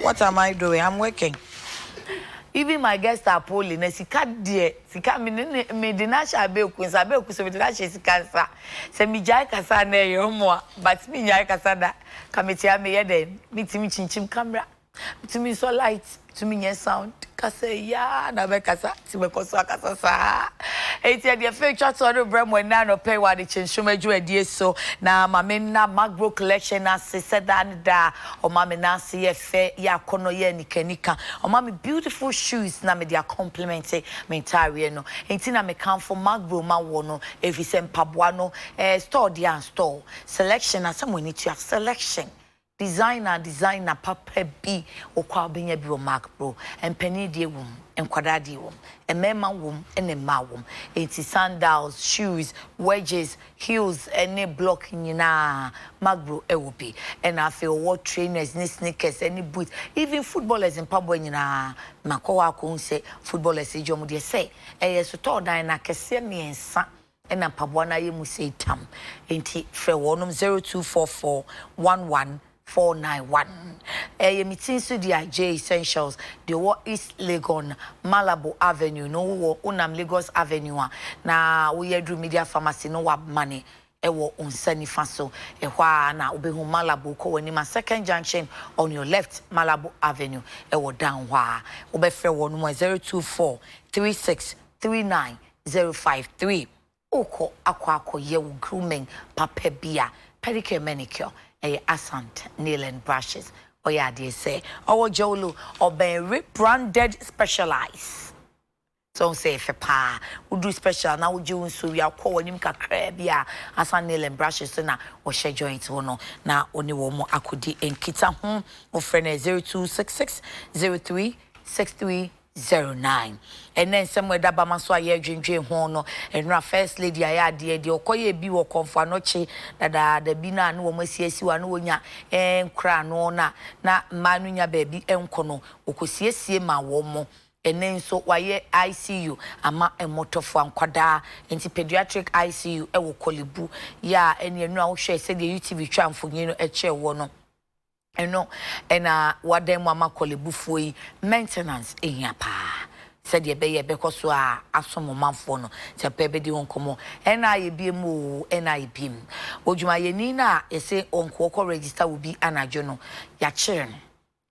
What am I doing? I'm working. Even my guests are polling. Sika dear, sika me dinasha abeku so me dinasha sika sa. Se mi jai kasa na yomo, but me jai kasa da. Kametia me yeden. Me timi chinchim camera. To me so light, to me yes sound. Kasa ya na be kasa, ti me koso kasa sa. Eti de fake chat so do brem when na no pay wa de chinchum adwu adie so na mama na Magro collection na se sedan da o mama na se ye fe ya kono ye nikanika. O mama beautiful shoes na me dia compliment me entire no. Enti na me come for Magro ma wo no efi se mpaboa no store dia store. Selection na some we need to have selection. Designer papa bi okwa benya bi o mark bro empeni die wom enkwada die wom emema wom enema wom enti sandals shoes wedges heels any block nyina magro ewobi and I feel what trainers ni sneakers any boots even footballers in pabo nyina makowa ko nse footballers ejom de say so to dan na kese miensa ena pabo na ye mu say tam enti fe wonum 024411 491. Meeting so the J Essentials, the what is Legon, Malabo Avenue, no Unam Lagos Avenue. Na we do media pharmacy, no wab money. Ewo unseni faso. Ewa na ubehu Malabo ko when my second junction on your left, Malabo Avenue. Ewo down wa. Ubefre one 024 3639 053. Oko akwako yewu grooming papebia pedicure manicure. Asant nail and brushes. Oh yeah, they say. Our Jolo or be branded specialized. So say if pa we do special now we do so we are call him kakrabia asant nail and brushes so na or share joint one na only one more akudi en kita home or friend 0266 036309. And then somewhere that Bama so aye Eugene hono and na first lady aye de okoye bi wo konfa no chi da bi na no mo siesi wa no wonya enkra no na manu nya baby enkono okosiesie ma wo mo enen so waye ICU ama emotofo ankwada enti pediatric ICU e wo kolebu ya ene enu a wo hwe se de UTV twamfonyi no eche wo no eno ena wadem mama kolebufo yi maintenance ehia pa said ye be bekoso a asomo manfo no tepe di wonkomo ena ye biem o ena ye biem odwuma ye ni na ese onko register will be anajo no ya chire no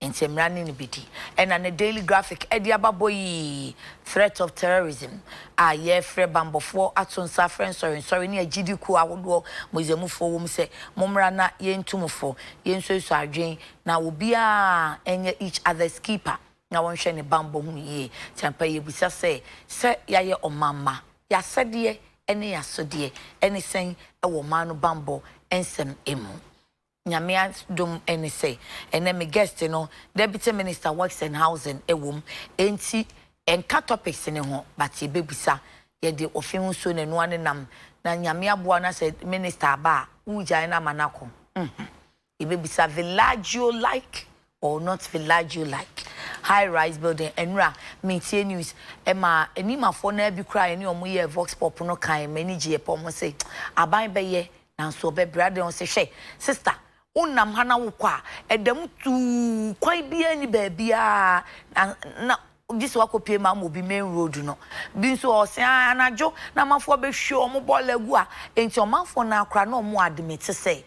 enti mrani ni bidi ena ne daily graphic edi ababoyi threat of terrorism a ye frɛ bambofo atonsa friend sorry ni agidi ku awodo mozemufo wom se momra na ye ntumfo ye nsoso adwen na obi a enye each other's keeper na won hwe ne bambo hu ye tempa ye bisa se ya ye omamma ya sede ene ya sode ene sen e wo manu bambo ensem emu nyame dum ene say ene me guest no deputy minister works and housing ewom enti enka topics ne ho but ye bebisa ye de ofin so ne no anenam na nyame aboa na say minister ba ujai na manako ye bebisa villaggio like or not villaggio like high rise building enra maintain news ema enima fo na bi kra ene omo ye vox pop no kan manage pom say aban be ye na so be brother on say hwe sister unam hana wo kwa edam tu kwan bia ni ba bia na this wakopie ma mo bi main road no bi so o se anajo na mafo be hwe omo bolegu a enti omafo na akra na omo admit say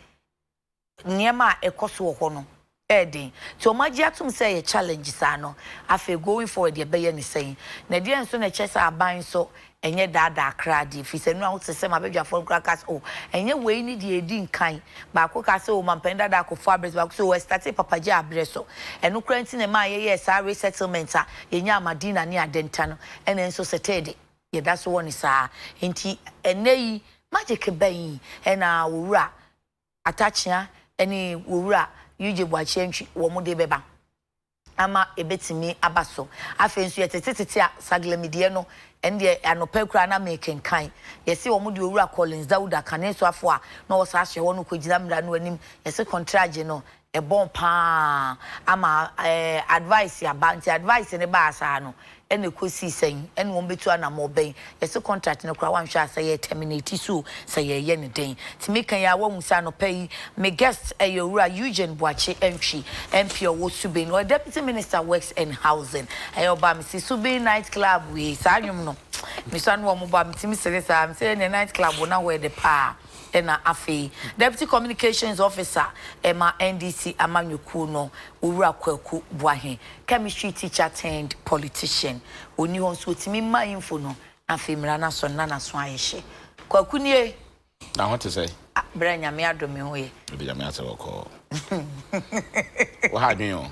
niema ekoso ho no edin so maji atum say a challenge sa no afa going forward ye be ye ni say na dia nso na chese aban so enye dada akra di fi se no a wotse ma bedwa for crackers o enye we ni di edi nkan ba ko ka se o mampenda da ko for abres ba so we start papaji abres so eno kranti na ma ye sa resettlement a enya amadina ni adenta no ene nso setede ye da so woni sa enti eneyi magic ban ena wura atachia eni wura Eugene Boakye Antwi wo mo de beba ama ebetimi abaso afensu yetetete a saglemidie no ende anopa kura na make kan yesi wo mo de owura Collins Dauda kaneso afo a na wo sa hye wo no kogina mra no anim yesi contract no e bon pa ama advice ya banti advice ne ba asa no ene kosi sen ene won betu ana mo ben yesi contract ne kura wan hwa say ye terminate so say ye ne den ti me kan ya wa musa no pay me guest Yowura Eugene Boakye Antwi MP wo Subin or Deputy Minister Works and Housing ayoba me si Subin night club we sa nwum no me so no mo ba me ti me say say night club na where the pa ena afi Deputy Communications Officer Emma NDC Amanyuku no Owura Kweku Boahen chemistry teacher turned politician oni won so timi ma info no afi mra na so na so ayehye Kweku nie na what to say branya me adome ho ye be ya me ase woko wo ha dwen o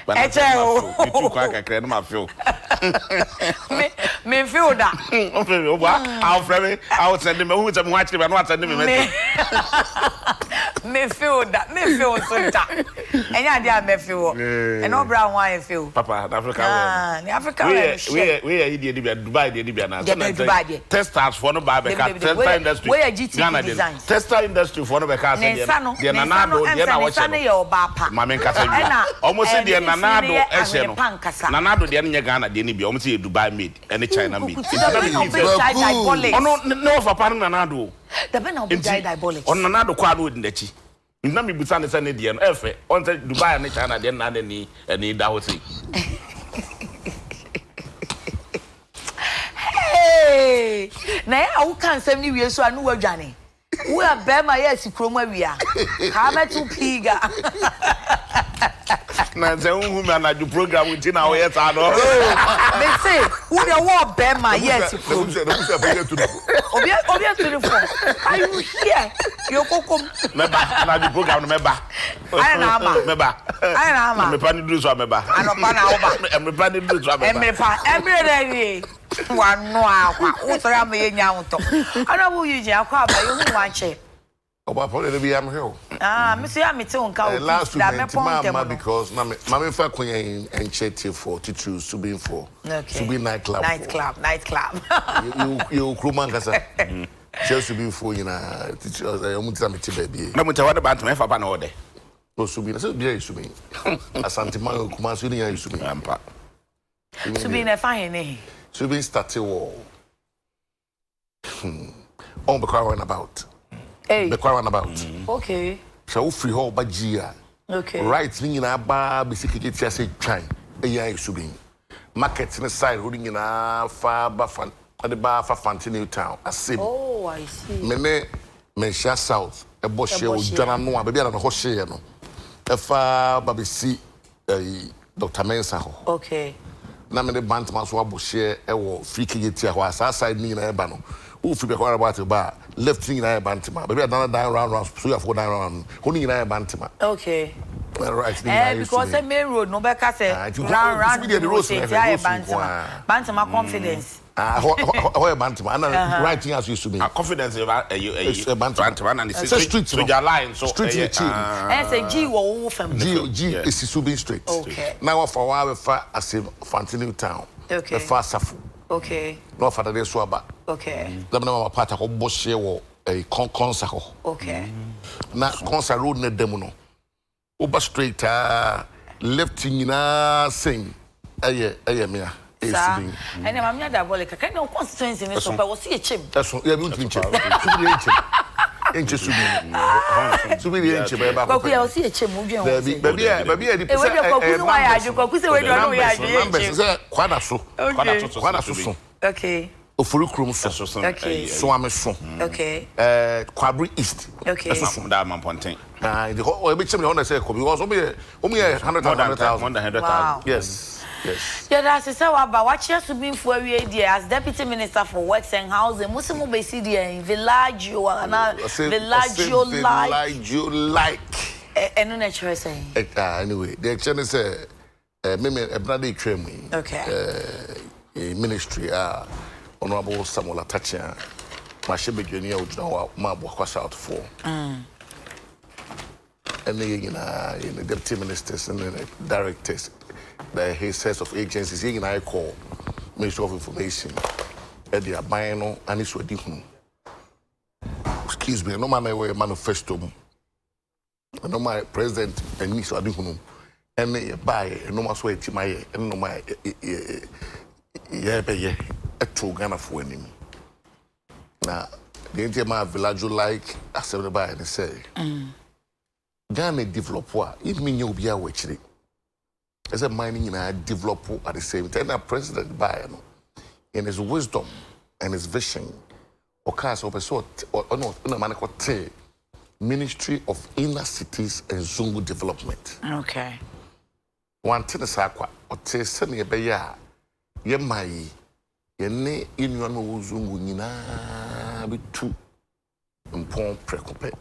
but I tell you kwa kakra no ma feel me feel that I'll frame I'll send him who some watch him and what send him me feel that me feel so that enya dia me feel and no brown wine feel papa Africa we are here Dubai dey na Dubai testers for no ba be ka tester industry we are GT design tester industry for no be ka say dey na nado dey na watch ma men ka say almost say dey na nado ehye no na nado dey na Ghana dey ni bi almost say Dubai made and China made ono no for pan na nado the ben obi diabolic on na nado kwa no di ndachi na me busa ne say ne dey no efe on say Dubai and China dey na ni da ho say hey na ya wo kan sem ni wie so anu wadwane wo a be ma yes kroma wia ka metu piga na say hu me na do program with na wo yes ano me say who the wo be ma yes kroma obi to the phone are you here you kokom me ba na do program me ba ai na ama me pa ni do so me ba anopa na wo ba me pa ni do so me ba me pa every day wanu akwa wo tori am ye nya unto ana wo Eugene akwa ba ye hu wanche oba pole dey am here me say am te unka o last week because na me fa kwen en chat for to Subin for Subin night club you kruma nkasa just Subin for na teachers omuti am te baby na muta wada ba ntoma fa ba na ode no Subin so bia Subin asante man kuma so ni ya Subin ampa Subin e fa hene Subin started war on be crying about be crying about okay so free ho ba gia okay right ni na ba be sikiti ase twan eya Subin market ni side ho ni na fa ba fan ade ba fa Fantini town asim oh I see me sha south e bo she o dwana no a be bia na ho she no e fa ba be si Dr. Mensa ho okay na me de bantama so abohye e wo free kigeti ho asa side ni na e ba no wo free be kwara about ba left ni na e bantama be down round so you for down round ho ni na e bantama okay right because the main road no be ka say round the road bantama confidence how e bantama and right thing as you to be confidence about bantama and the street so your line so street say G wo fam G is Subin street now for wa be fa as Fantini town okay fa safu okay no for the so aba okay them na part ko bo she wo concert ho okay na concert road na dem no over straight left nyina sing eye me and I'm not diabolic. Can no constituency in so but was see a chim. That's yeah, we chim. Subin enche be ba. But we will see a chim movie on. Baby, the kwada so. Okay. Ofuru krum so. Okay. So am so. Okay. Kwabri East. Okay. That's that man ponten. The whole be chim the 100 say because omi 100,000. Yes. Yes. Yeah, that's so about what you Subin for there as Deputy Minister for Works and Housing. Muslim be see there in Villaggio like. And no nature saying. Anyway, the action is me a brother training. Okay. Ministry Honorable Samuel Atachia. My ship beginning out now my work out for. And the deputy ministers and the directors. The heads of agencies here I call Ministry of Information at the Abino and it's what excuse me, no man way manifesto no my president and me so adihunu and buy no my so eti my and no my be eto Ghana for anim na the entire village like asem buy and say Ghana develop if me you be a chiri as a mining develop at the same time the president buy in his wisdom and his vision or cast of a sort or no Ministry of Inner Cities and Zungu Development. Okay. One Tinesaqua or Tessani Beya, Yemai, Yene Inuano Zungu Nina be two and Pon Precope.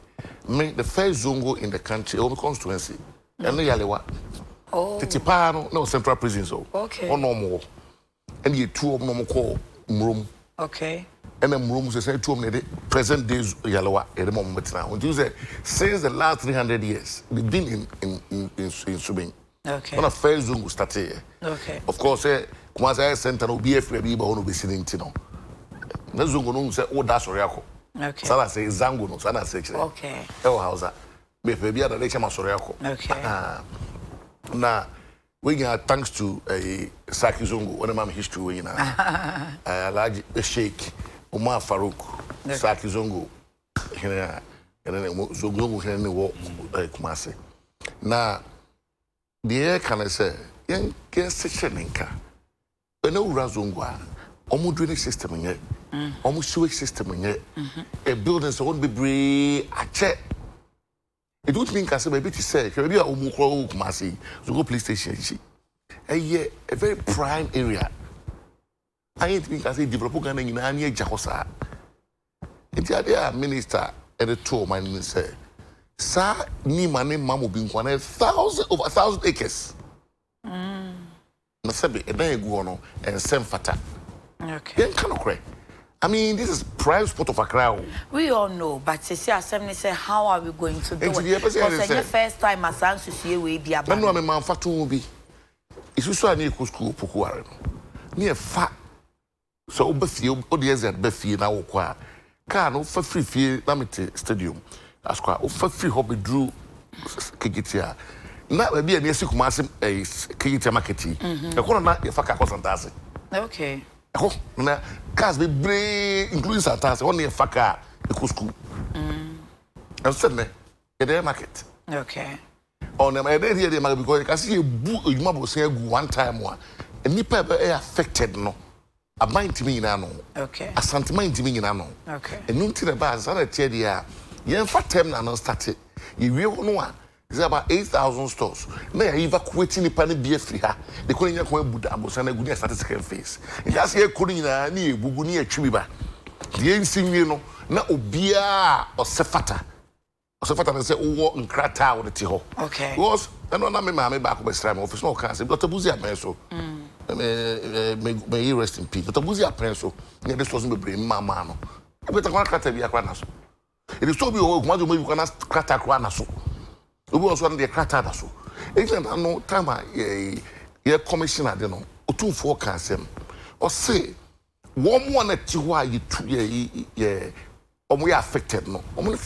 Make the first Zungu in the country over constituency. And the Yalewa. Oh. Titipano, no central prison so. Okay. Or no more. And you two of no call room. Okay. And then rooms say to me present days yellow at the moment now. When you say since the last 300 years, we've been in Subing. Okay. When a first Zungu started. Okay. Of course, once I sent an OBF people who be sitting to know. The Zungu say, oh, that's Oriako. Okay. Sana say Zangu no, Sana say. Okay. Oh, how's that? Maybe the lecture Masoriako. Okay. Now, we got thanks to a Saki Zungu, one of my history, a large sheikh. Umar Farouk, Saki Zongo, and then Zongo Henry walk Kumasi. Now, the air can I say, young guest Secheninka, a no Razungwa, almost drainage system in it, almost sewage system in it, a building's won't be brave, a check. It don't mean I say, maybe to say, maybe a Umukro Kumasi, Zongo police station, a very prime area. I think I say develop Ghana in any Jahosa. It's a minister at the tour, my name say, Sir, ni mane mamu bin kwane over 1,000 acres. Na sabi, eda egu and same fata. Okay. Then kind of cray. I mean, this is prime spot of Accra. We all know, but see, assembly say, how are we going to do it? Because it's the first time as answer see we be about. No, I'm a man fatu be. It's also a new school Pukuare. Near fat. So Bethia, Odias at Bethia now, car no for free fee, Lamity Stadium. As quite for free hobby drew Kikitia. Not be a near sick massive a Kikitia marketing. The corner if I can't does it. Okay. Oh, now, cars be brave, including Santas, only a fucker, the school. And suddenly, a day market. Okay. On my day here, because I can see a book, you must say one time one. And Nipper affected no. A mind to me now. Okay. A sentiment to me now. Okay. And you to the bars, I tell you, you for 10 and started. You will know it's about 8,000 stores. Now you evacuating the panic beer free. The calling your Buddha and a good second face. And that's here calling near Buguni a Chiba. The ancient, you know, not Obia or Sefata. Or Sefata and say, oh, and Krata or the Tiho. Okay. Was, and no, I'm a back of the office, no cancer, but a Buzia Meso. May he rest in peace. But a Buzia Penso, this wasn't bring Mamma. But I want to be a cranasso. It is so be old, one you can ask Krata Cranasso. We was one of the Kratadasso. It's no time a commissioner, I don't know, or 2 forecasts him. Or say, one at Chihuahua, yeah, or we are affected, no. Or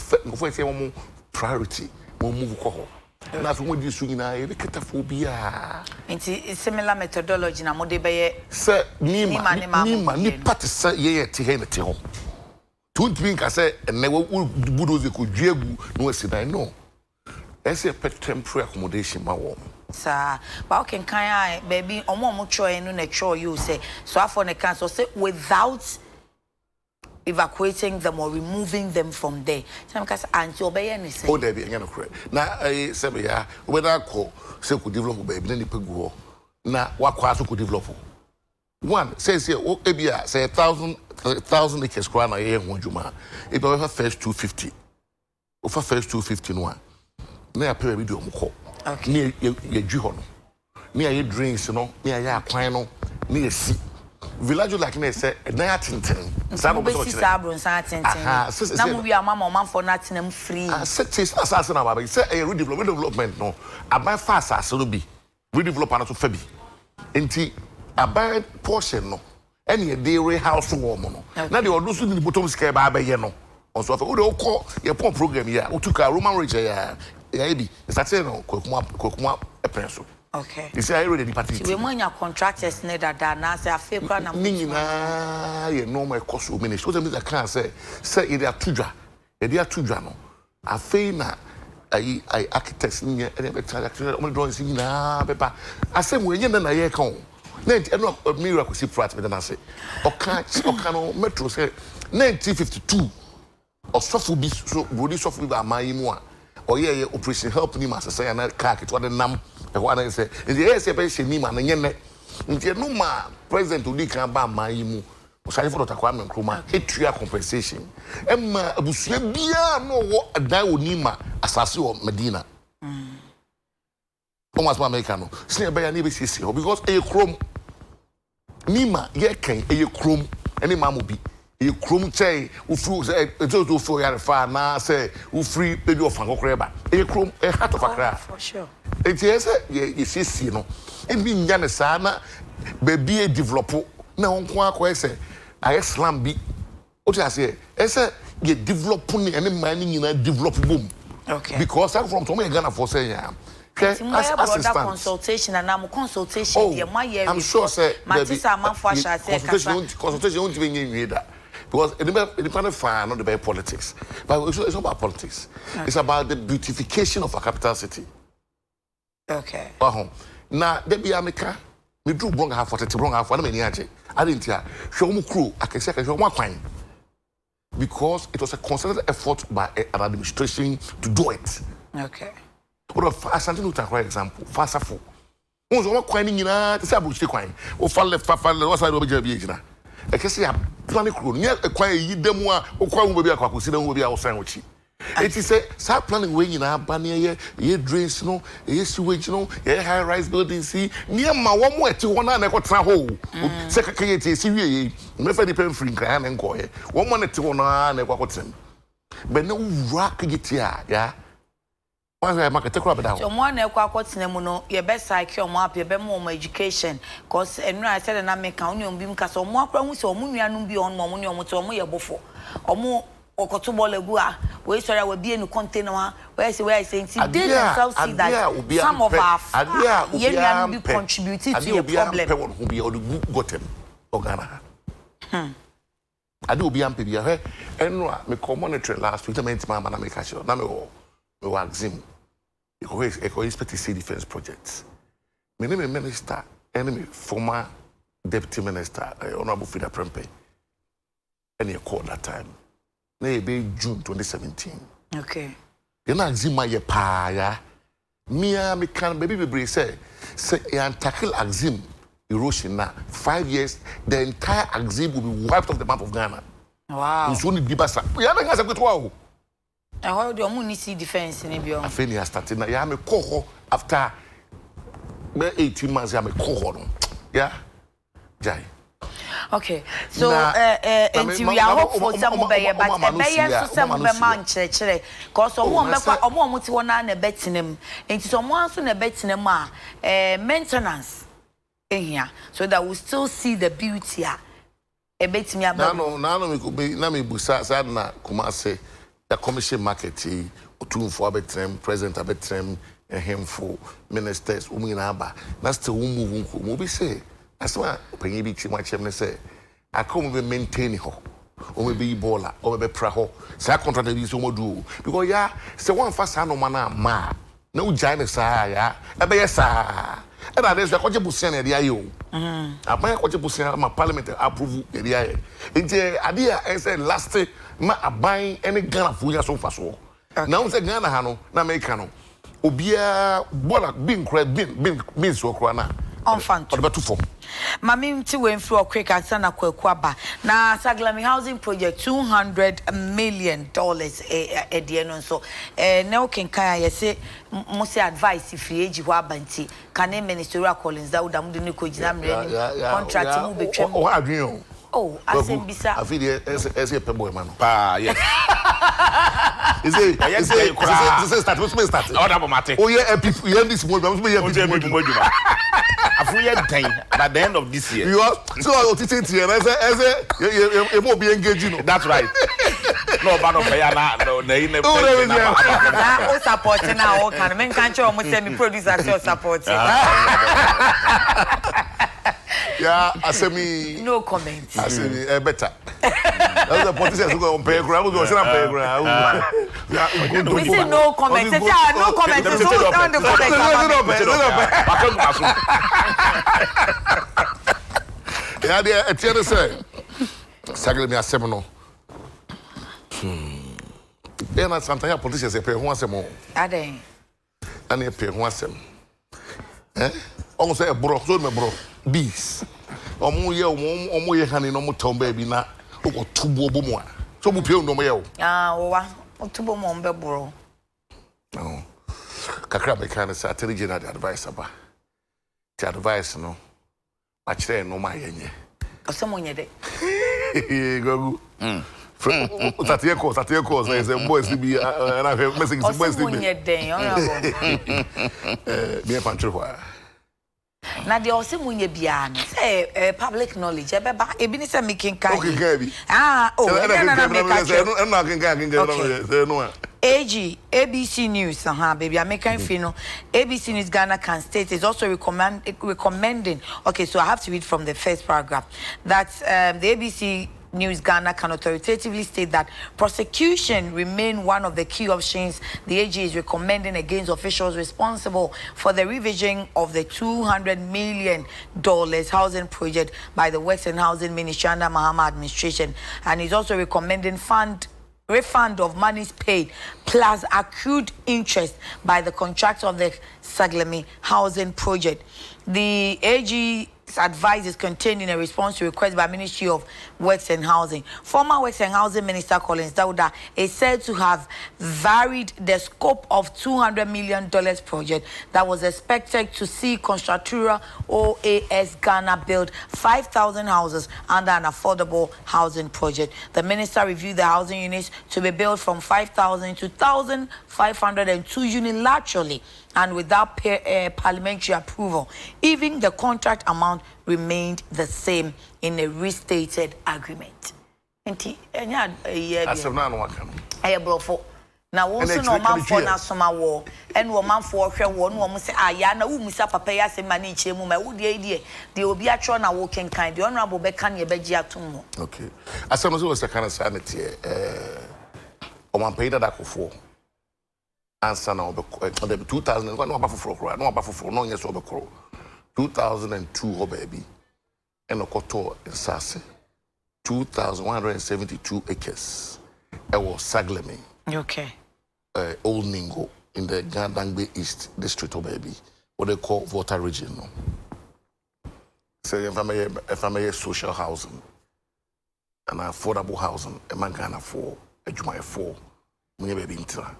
say one more priority, more move call. And that's when you swing in a phobia. It's similar methodology, na mode be Sir, Nima, ni party say, yeah, Tihenati. Don't think I say, and never would bulldoze could jegu, no, said I know. That's a pet temporary accommodation, my woman. Sir, but can I, baby, or more much and no you say, so for the council say without evacuating them or removing them from there. Some case anti obey anything. Oh, there be again correct. Now I say ya, when I call say could develop baby, then you go. Now what class could develop? One says here, oh, ebia say 1,000 acres crown a year one juma. If I have first 250, over first 251. Now I pay a video call. Okay. Near your juhon, near your drinks, you know, near your piano, near sea. Village like me say, nothing. Some basic sabron, something. Now we are mamma for nothing free. I said, assassin, I say a redevelopment, no. I buy fast as will be. Redevelop to Fabi. Inti, I buy portion, no. Any dairy house woman. Now they are losing the bottom scare by Yeno. Also, if you call your poor program here, who took a Roman rich here, Yabi, it's a no, Kweku a pencil. Okay. You see, I already departed. We want your contractors need that now say I feel kind of you know my cost of ministry. What I can say it are tuja. It are tuja no. I feel na I architects in here and every time I drawings in paper. I say we na ye kan. Na no miracle see prat me na say. O kan metro say 1952. Or suffer be so body suffer by my mua. Or yeah, operation help ni ma say na car it what the nam. The one I say, the ASAP Nima and Yen. Until no ma president to Dikan Bam Maimu, sorry for the Taquam and Kruma, 8-year compensation. Emma Busebia no what a die with Nima, assassin of Medina. Almost my mechano, Snare by a neighbor because a chrome Nima, yet can a chrome, any mamma be. You chrome say, who flew a for your father, say, who free baby of Fango Creba. A chrome, a hat of a crab. For sure. It's yes, you see, you know, and being Yanasana, baby a developer. Now, on Quack, say, I slam be. What I say, you develop any mining in a develop boom. Okay. Because I'm from Tommy Ghana for saying, consultation and I'm consultation. I'm sure, say, consultation won't be in that. Because independent fire not about politics, but it's not about politics. Okay. It's about the beautification of a capital city. Okay. Now, there be America. We do wrong half for the wrong half. I didn't hear. Show me crew. I can say I show one crime because it was a concerted effort by an administration to do it. Okay. But something to for example, faster for. Once one crime in a disabled crime. Or fall left, what's I don't be able I can say a planning crew. Near a quiet demoa or quite will be a consider will be our sandwich. It is a start planning way in our banner, ye drains, no, ye sewage, no, ye high rise building, see, near my one way to one another travel. Secretary, see, never depend free grand and go. 1 minute to one and what's him. But no rock it here, yeah. Why I market a crop down? So one what's nemono, your best psyche or map, your best more education, cause and I said and I make onion beam cast or more promise or moon beyond money or more before or more. Okotubolegua, we sorry will be in the container where I say they themselves see that some of our young be contributed to your problem. Who be all the good gotten Ogana. I do be amped here, and me commonetary last week. I meant my man, I make a show. Now me wax him. You expect to see defense projects. My name is Minister, enemy former Deputy Minister, Honorable Frida Prempe, and you called that time. Maybe June 2017. Okay. You know, Zima ye pa ya. Me can baby say you tackle Axim erosion now. 5 years, the entire Axim will be wiped off the map of Ghana. Wow. It's only Dibasa. We have a good wow. And how do you see defense in Ebio? I feel you are starting now. You have a coho after 18 months. You have a coho. Yeah, Jai. Okay, so we are hopeful some be but be some be man chere cause omo muti wona na betinem enti so mo anso na betinem a maintenance ehia so that we still see the beauty a betimi aba no me ko be na me busa sad na kuma say the commercial market otumfo abetrem president abetrem hemfo ministers umina aba na still move mo be say that's why when you be too much, say, I come be maintain ho, or maybe bola, or maybe praho. Say I contract this so do because yeah, say one fast no man ma, no giant ya, ebe sa. And that is the Kwaje Busian the ayo. I buy Kwaje Busian my parliament approve the ayo. Inte idea I say last ma abai any Ghana fuya so fast so. Now say Ghana hano na make no. Obia bola bin so kra na. Enfant. Mami mti went through a quick answer na Kweku aba. Na Saglami housing project $200 million at the end so. Now can kaya say must advice if you age wa banti. Can ministerial callings that would am the ko jinam contract mu be twem. What agree? Oh, Asembisa. I feel as a pebble man. Yes. Is it? This is start. Oh yeah, people. You this more. I feel at the end of this year. You are so I was teaching here. I say, you more be engaged. That's right. No, but no, no, no, no, supporting now. Can men can't show me semi producer so supporting. Yeah, I say me. No comment. I say me better. That's the politicians who go on pay ground. Who go on pay ground? We say no comment. Say no comment. It's all on the comment. Yeah, they are trying to say. Sagre me asem no. Then at some time politicians say pay who asem o. Ade. Ani pay who asem. On say bro, so me bro. Bees. Omo ye hani no mo tom baby na o tubo bo mo a. So bu pay no mo ye o. Ah, wa. O tubo mo mbe bro. No. Kakra be kan say intelligent advice aba. The advice no. Ma kire no ma yenye. Osomonye de. Gogu. Satie course say boys be and I have message boys be. Osomonye de, honorable. Me pantry wa. Na de osomonye bia no. Say public knowledge e beba e bi ni say making kai. Okay, Gabi. Ah, oh, na make ka. No can say no. AG, ABC News, baby, I'm making fino. ABC News Ghana can state is also recommending. Okay, so I have to read from the first paragraph that the ABC News Ghana can authoritatively state that prosecution remain one of the key options the AG is recommending against officials responsible for the revision of the $200 million housing project by the Works and Housing Ministry under Mahama administration, and is also recommending refund of monies paid plus accrued interest by the contractor of the Saglemi housing project. The AG's advice is contained in a response to request by Ministry of Works and Housing. Former Works and Housing Minister Collins Dauda is said to have varied the scope of $200 million project that was expected to see Constructura OAS Ghana build 5,000 houses under an affordable housing project. The minister reviewed the housing units to be built from 5,000 to 1,502 unilaterally and without parliamentary approval. Even the contract amount remained the same in a restated agreement. Enti enya asem na no waka no. Brofo. Na wo so no manfo na soma wo. Ene wo manfo hwe wo no wo se aya na wo musa papa ya se mani chire mu ma wo de obi atro na wo kenkan de honorable be kan ye be gi atom mo. Okay. Asem so was kind of sanity o man pay that akofo. Answer now the 2000 no abafoforo no yes obekoro 2002 baby and okoto nsase 2,172 acres it was Saglemi. Okay. Old Ningo in the Gandangbe East district baby what they call Volta region no. So if I may social housing and affordable housing a man can afford a juma for me baby intra.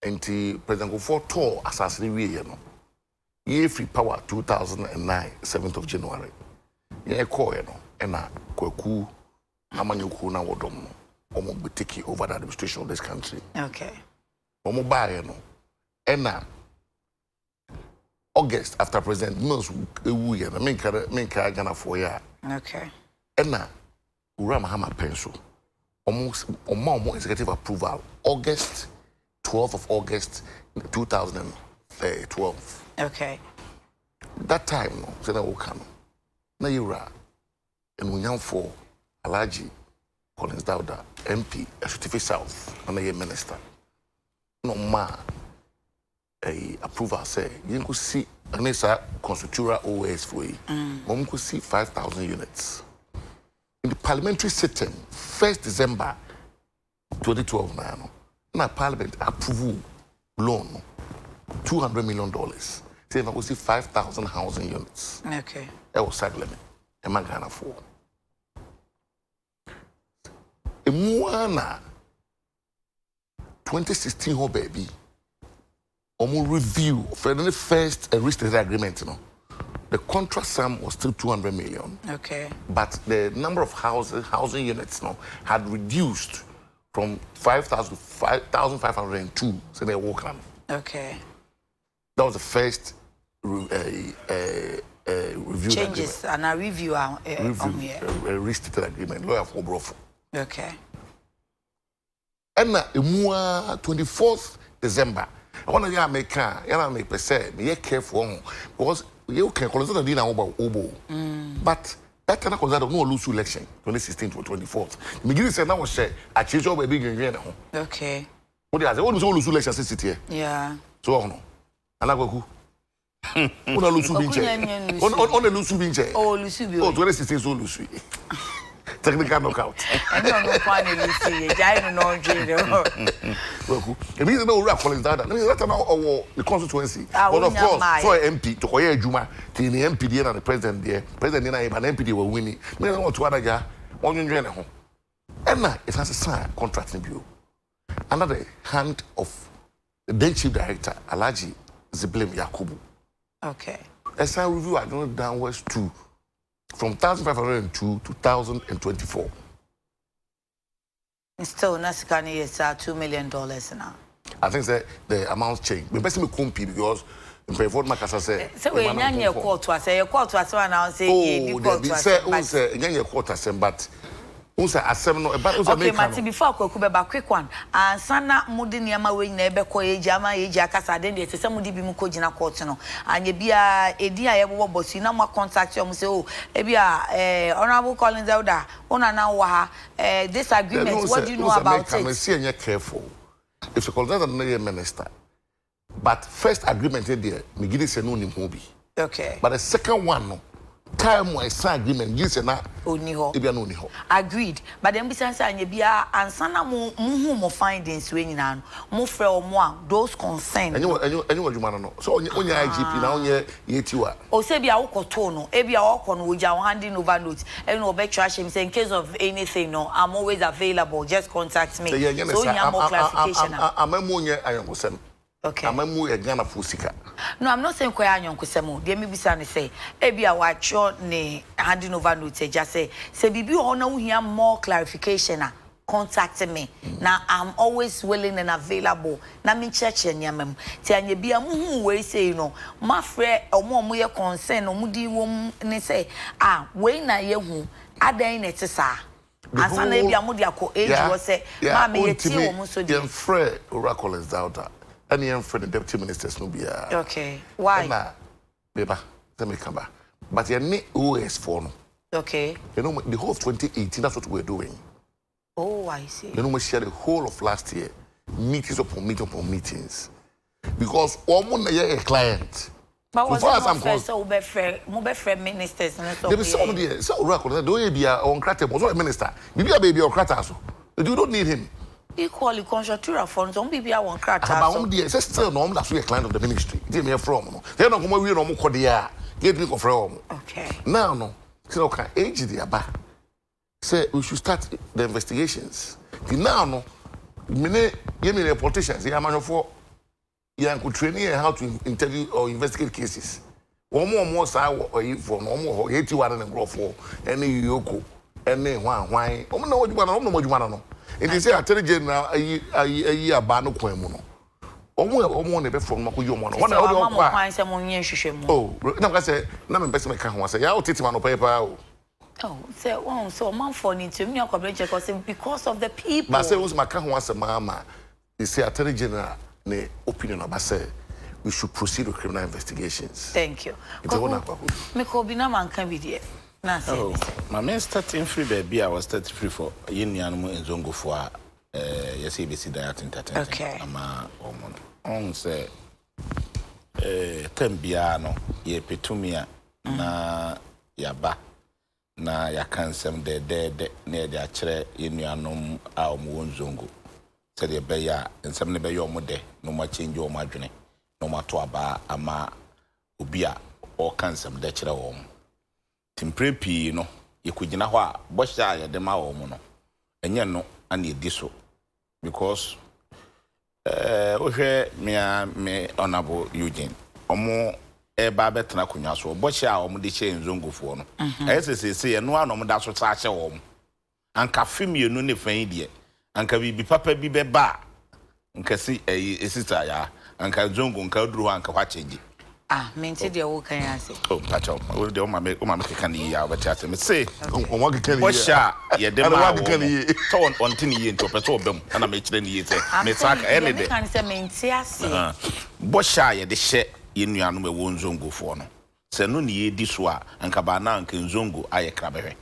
Enti President Kufo tour assassinate we no. Ye free power 2009 7th of January. Ye call no na Kweku amanyoku na wodom no. Omo be taking over the administration of this country. Okay. Omo bae no na August after President Mills ewu ye na menka Ghana for ya. Okay. Na Ura Mahama Penso. Omo executive approval August 12th of August 2012. Okay. That time, no, say na woka no. Na yura and we for Alaji Collins Dauda MP Asutifi South and a minister. No ma approval say you could see Anessa Constructura OAS for you. One could see 5,000 units. In the parliamentary sitting, 1st December 2012 now. Na Parliament approve loan $200 million. Say if I could see 5,000 housing units. Okay. That was Saglemi. A man can afford. A Moana 2016 ho baby. Omo review for the first restated agreement, you know. The contract sum was still 200 million. Okay. But the number of housing units, you know, had reduced from 5,000 to 5,502. So they walk on. Okay. That was the first review. Changes agreement. And a review. Restated agreement. Lawyer for Brofo. Okay. and na 24th December I want to make ya make per se be careful because you can consider dinner over obo but that can consider no lose election 2016 to 24th me give say now was share a change over big okay what they say what lose election city here yeah so no ana Kweku on lose binche on lose binche oh lose bi oh 2016 so lose technical knockout I don't know why they lose I don't know Kweku e be no ura college that now the constituency but of course for MP to koye adwuma the MP there and the president there na an MP they were winning me no to anaja onwunwe ne ho na it has a sign contract bio under the hand of the then chief director Alhaji Ziblem Yakubu okay a sign review I don't downwards to from 1502 to 2024 still Nasikani is $2 million now. I think that the amount changed. But best me compete because in Payford Macassa say. So we nyanya quarter say your quarter as one now say ye quarter. Say nyanya quarter say but unsa asem no but unsa make. Okay, Mati before Kweku be quick one. And sana mudi niama we na ebe ko eji ama eji akasa den de se mudi bi mu ko gina court no. Anye bia edi a yebo boss na ma contact you say oh e bia honorable Collins Elder una na wa ha this agreement what do you know about it? I'm saying careful. If you consider the minister but first agreement there me give say no nim bi. Okay. But the second one no time I sign agreement you say na oni ho. E bia no oni ho. Agreed. But then bisan say anye bia ansana mo findings we nyina no. Mo frɛ omo a those concerned. Anyo adwuma no. So onye IGP na onye yetiwa. O say bia wokoto no, e bia wokɔ no woja handing over notes. E no be trash him say in case of anything no, I'm always available. Just contact me. So you have more clarification. Amamu onye ayonkosem. Okay. Amamu e Ghana fusika. No, I'm not saying kwaya ayonkosem. Dey me bisa ne say, e bia wacho ne handing over notes just say bibi ho na wo hia more clarification contact me. Now I'm always willing and available. Na me church nyamam. Ti anye bia muhu we say no, ma frɛ omo ye concern omo di wom ne say we na ye hu adan ne tesa. Ansa na bia mo di akọ age wo say ma me ye tie wo so di. Yen frɛ Oracle is daughter. And yen frɛ the deputy ministers no bia. Okay. Why? Na beba, let me come back. But yen ne OS for no. Okay. You know the whole of 2018 that's what we're doing. Oh, I see. You know, we share the whole of last year, meetings upon meetings, because almost a client. But so far as I'm concerned, so be friend ministers. There is somebody. So Oracle, don't you be on crater? Was a minister. Maybe a baby or crater. So you don't need him. Equally, conjunctural funds. Don't be one crater. But it's still normal. That's a client of the ministry. Give me a from. They're not going to be Kodia. Get me from. Okay. Now, no. So okay, age the aba. Say we should start the investigations. The now no, give me the politicians. Yeah, man, for yeah, could training how to interview or investigate cases. One more side or for no more 81 and grow for any yoko, any one. Why? Oh no, what you want to know? It is a general a year bano quemono. Omo nebe from makuyo mono. One oh, no, I say, no, I'm best make one say, I'll teach man paper. Oh, so man for need to me because of the people. But say was my can once a mama. They say Attorney General ne opinion about say we should proceed with criminal investigations. Thank you. Me ko bi na man kan bi there. Na say. Oh, my man starting free baby I was starting free for yin yanumu enzongo for yesi besi diet entertainment. Okay. Ama on say tembia no ye petumia na yaba na ya kansem de na de akere yenuanom a omo nzongo se de be ya nsem ne be yo mo de no ma change o ma dwene no ma to aba ama obi a o kansem de kire wo mo timprepi no ye kugina ho a bo sha ya de ma wo mo no enye no ana edi so because ohwe me honorable Eugene omo eba betena kunwa so boche a omo de che nzongofo no ayesesese no a no mo da so cha che wo anka femienu ne fan die anka bibi papa bi beba anka si esita ya anka zongo anka duru anka kwa chenji Mente de wo kan ase. Oh, pacho. O de o ma me kan yi ya beti ase. Me say o ma kan yi. O sha ye de ma wo. So on tin yi nto peso obem na me kire ni yi say. Me saka ene de. Me kan say mente ase. Bo sha ye de hye ye nuanu me wo nzongo fo no. Se no ne ye di so a anka ba na anka nzongo aye krabehwe.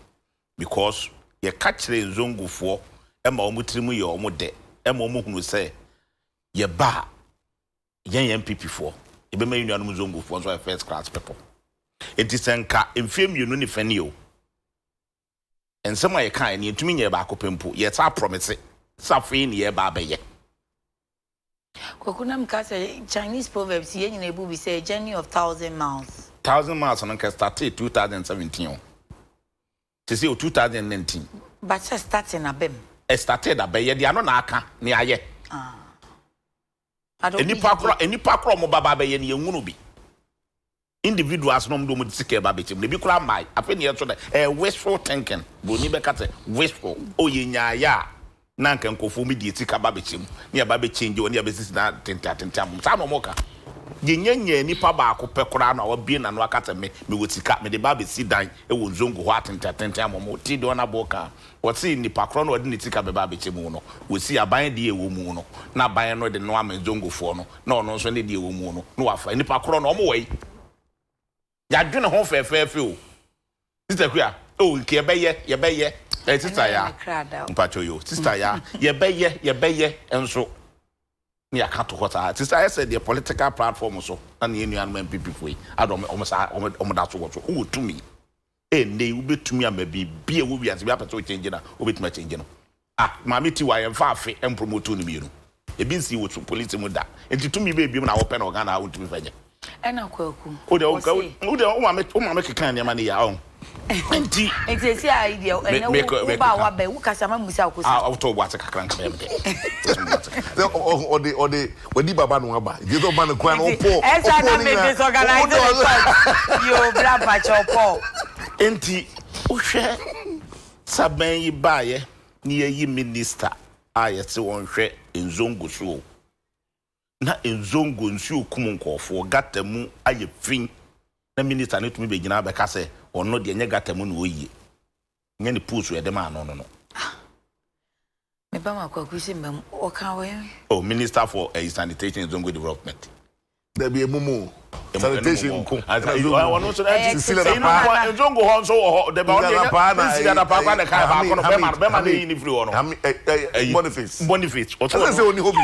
Because ye ka kire nzongo fo e ma o mutirimu ye o mo de. E ma o mo hunu say ye ba yen MPP fo. Ebe me union muzongo for so first class people. It is enka emfiem you no ni fani o. Ensem aye kan ni ntumi nye ba akopempo. Ye ta promise safi ni ye ba beye. Kweku na mka say Chinese proverbs ye nyina ebu bi say a journey of 1,000 miles. 1,000 miles on can start 2017. To see 2019. But just starting abem. E started abeye dia no na aka ni aye. Eni pakro mo baba be ye ne yengunu bi individuals no mdo mo disike ba be chim ne bi kura mai afi ne yeto de wishful thinking boni be kate wishful o ye nyaaya na nkan kofu mi di etika ba be chim ne ba be change oni be sisi na tentam sa no moka ye nyanya nipa ba akopɛ kura na wa bi na no akata me wotika me de ba be si dan e wo nzongo ho atentam mo ti do na boka what's in the pakro no de tika be ba be chemu no we see aban de ewo mu no na aban no de no amenzongo fo no na ono so ne de ewo mu no no wafa ni pakro no omo wei ya dwene ho fefe o sister kwa o nke ye beye sister ya mpacho yo sister ya ye beye enso ni akato hota sister I said the political platform so na ne nuan MPP foi adom omo da so wo so o to me ne ubetumi amabi bia wo wiase bia pese o change na obetuma change no mama ti wa ye fa afe em promote no mienu e bi nsi wo to police mu da enti tumi be biem na wo pe na organ na wo tumi faje ena Kweku o de o mama kekan ne ma ne ya o enti si idea ena wo ba wa be wo kasa ma musa ko sa o to what kakran ka be o de wadi baba no aba je to ba no kwa no po esa na me disorganize yo bra pa chopo enti uhwe saban yi baaye ni yi minister ayete wonhwe enzongo so na enzongo nsu okum nkofo gatamu aye fin na minister ne tumi be gina be ka se ono de nye gatamu no oyi nye ne pusu e de ma no me ba ma kwa kusi mbem o kan we oh minister for sanitation and zongo development there be a mumu sanitation ko ono so na zongo ho so de ba onye ya na pa na kai ba ko no be ma na ni free ono boniface o to say oni hobi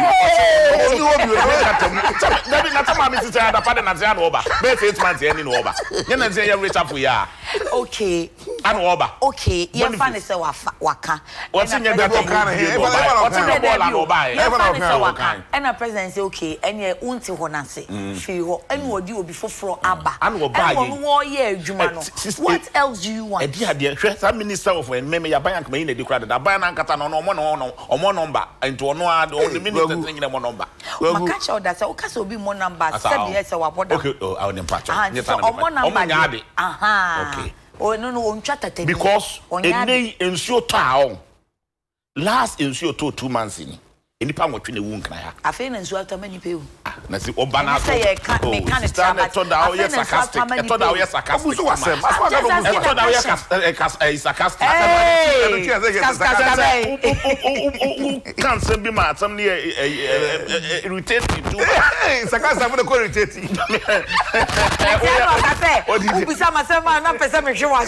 David na tama mi tita da pa na tia no oba be 8 months any no oba nye na tia ya reach up ya okay anu oba okay ye fa ne se waka what's in your car here what's in your ball and oba ye fa ne se waka and president say okay enye unti ho na se fi ho enu odi obi foforo aba anu oba ye wo ye adwuma no what else do you want e dia de hwe sa minister of meme ya ban akama yi na de kura da ban na nkata no omo number into ono a the minister nyina mo number makacha oda say o kasa obi mo number sabi ye say waboda okay I want patch omo number nyaade okay oh no ontwa tatani because enei ensuo taao last ensuo to 2 months ni enipa nwotwe na wu nkran ha afi na ensuo atama ni pewu na si oba na so me kan chaba to da o yes sarcastic to da o yes sarcastic obuso wasem to da o yes sarcastic kan se bi ma atam ni irritating too sarcastic for the ko irritating ubisa masema na pesa me hwe wa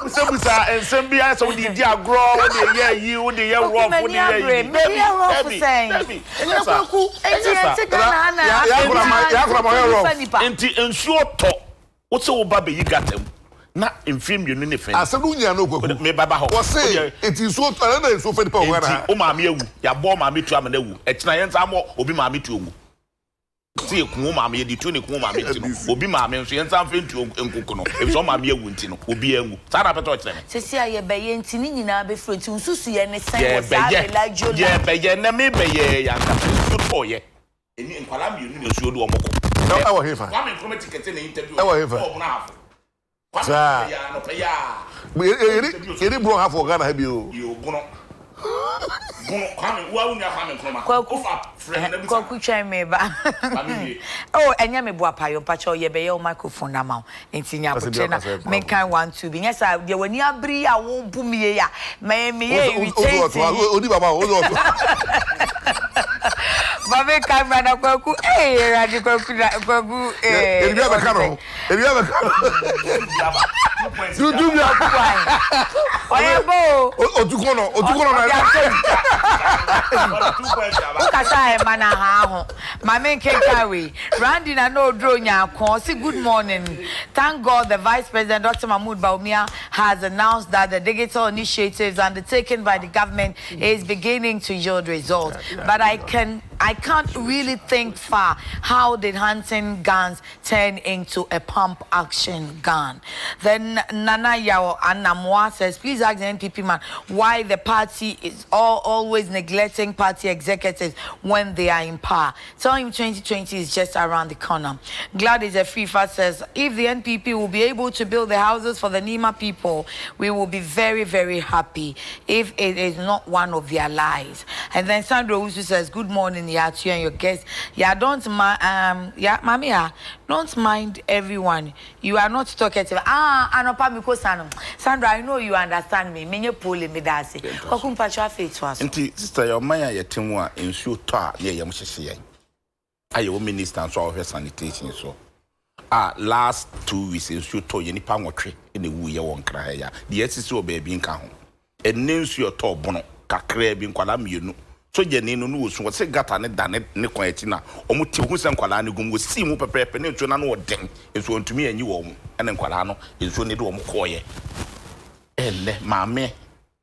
Sebusa ensem bia so di agro wo de ye yi wo de ye rough wo de ye yi Kweku enti kana na ya kura ma rough enti ensuo to wo se wo ba be yi gatam na mfim yenu ne fen asadu nya no Kweku me baba ho wo se enti ensuo to na ensuo fe di pa wo na enti o ma me awu ya bo ma me tu amana awu e kina yen ta mo obi ma me tu owu ti ekun ma me di tu ne kun ma me ti no obi ma me nso yen ta fe ntu enkuku no e so ma me awu nti no obi anwu sa na peto kire me sesi aye be ye nti ni nyina be front nsusu ye ne sen wo sa be la jola ye be ye na me be ye ya nka su to ye eni nkwala mi enu ne su odu omoko no I will hefa wa me promote ticket na interview I will hefa o na afo sa ya no pe ya eri bro half organ ha bi o yo buno Kweku try me ba. Oh, enya me boapa yo pacho ye be yo microphone na ma. Enti nya poche na me kan want to be. Yes I de wani abri a wo bu me ya. Me ye irritate. Odi baba ozo. Babe camera na Kweku. Eh, radi Kweku Ebi aba karo. Do me Oyebo. Otukono na. Ukasa e mana ha ho. Mama Nkenkawe. Randy na no dro nya kon. Say good morning. Thank God the Vice President Dr. Mahmoud Bawumia has announced that the digital initiatives undertaken by the government is beginning to yield results. But I can't really think far. How did hunting guns turn into a pump action gun? Then Nana Yao Anamwa says, please ask the NPP man why the party is always neglecting party executives when they are in power. Tell him 2020 is just around the corner. Gladys Afrifa says, if the NPP will be able to build the houses for the Nima people, we will be very, very happy if it is not one of their lies. And then Sandra Usu says, good morning, yeah, to you and your guests. Yeah, don't mind everyone. You are not talkative. Anopa Miko Sandra, I know you understand me. Menye pole me dasi. Kokum pacha faith was. Nti sister your maya ye timwa ensuo to a ye yam hyehye. Aye wo minister so of sanitation so. Last 2 weeks ensuo to ye nipa nwotwe ene wu ye won kra ya. De yesisi obabi nka ho. Enne ensuo to bono kakra bi nkwala mienu. So jeni no no so se gata ne dane ne kwan ati na omo ti hu se nkwala ne gum wo si mu pepepe ne ntuo na no den enso ntumi anyi wo mu ene nkwala no enso ne de omo koye ele maame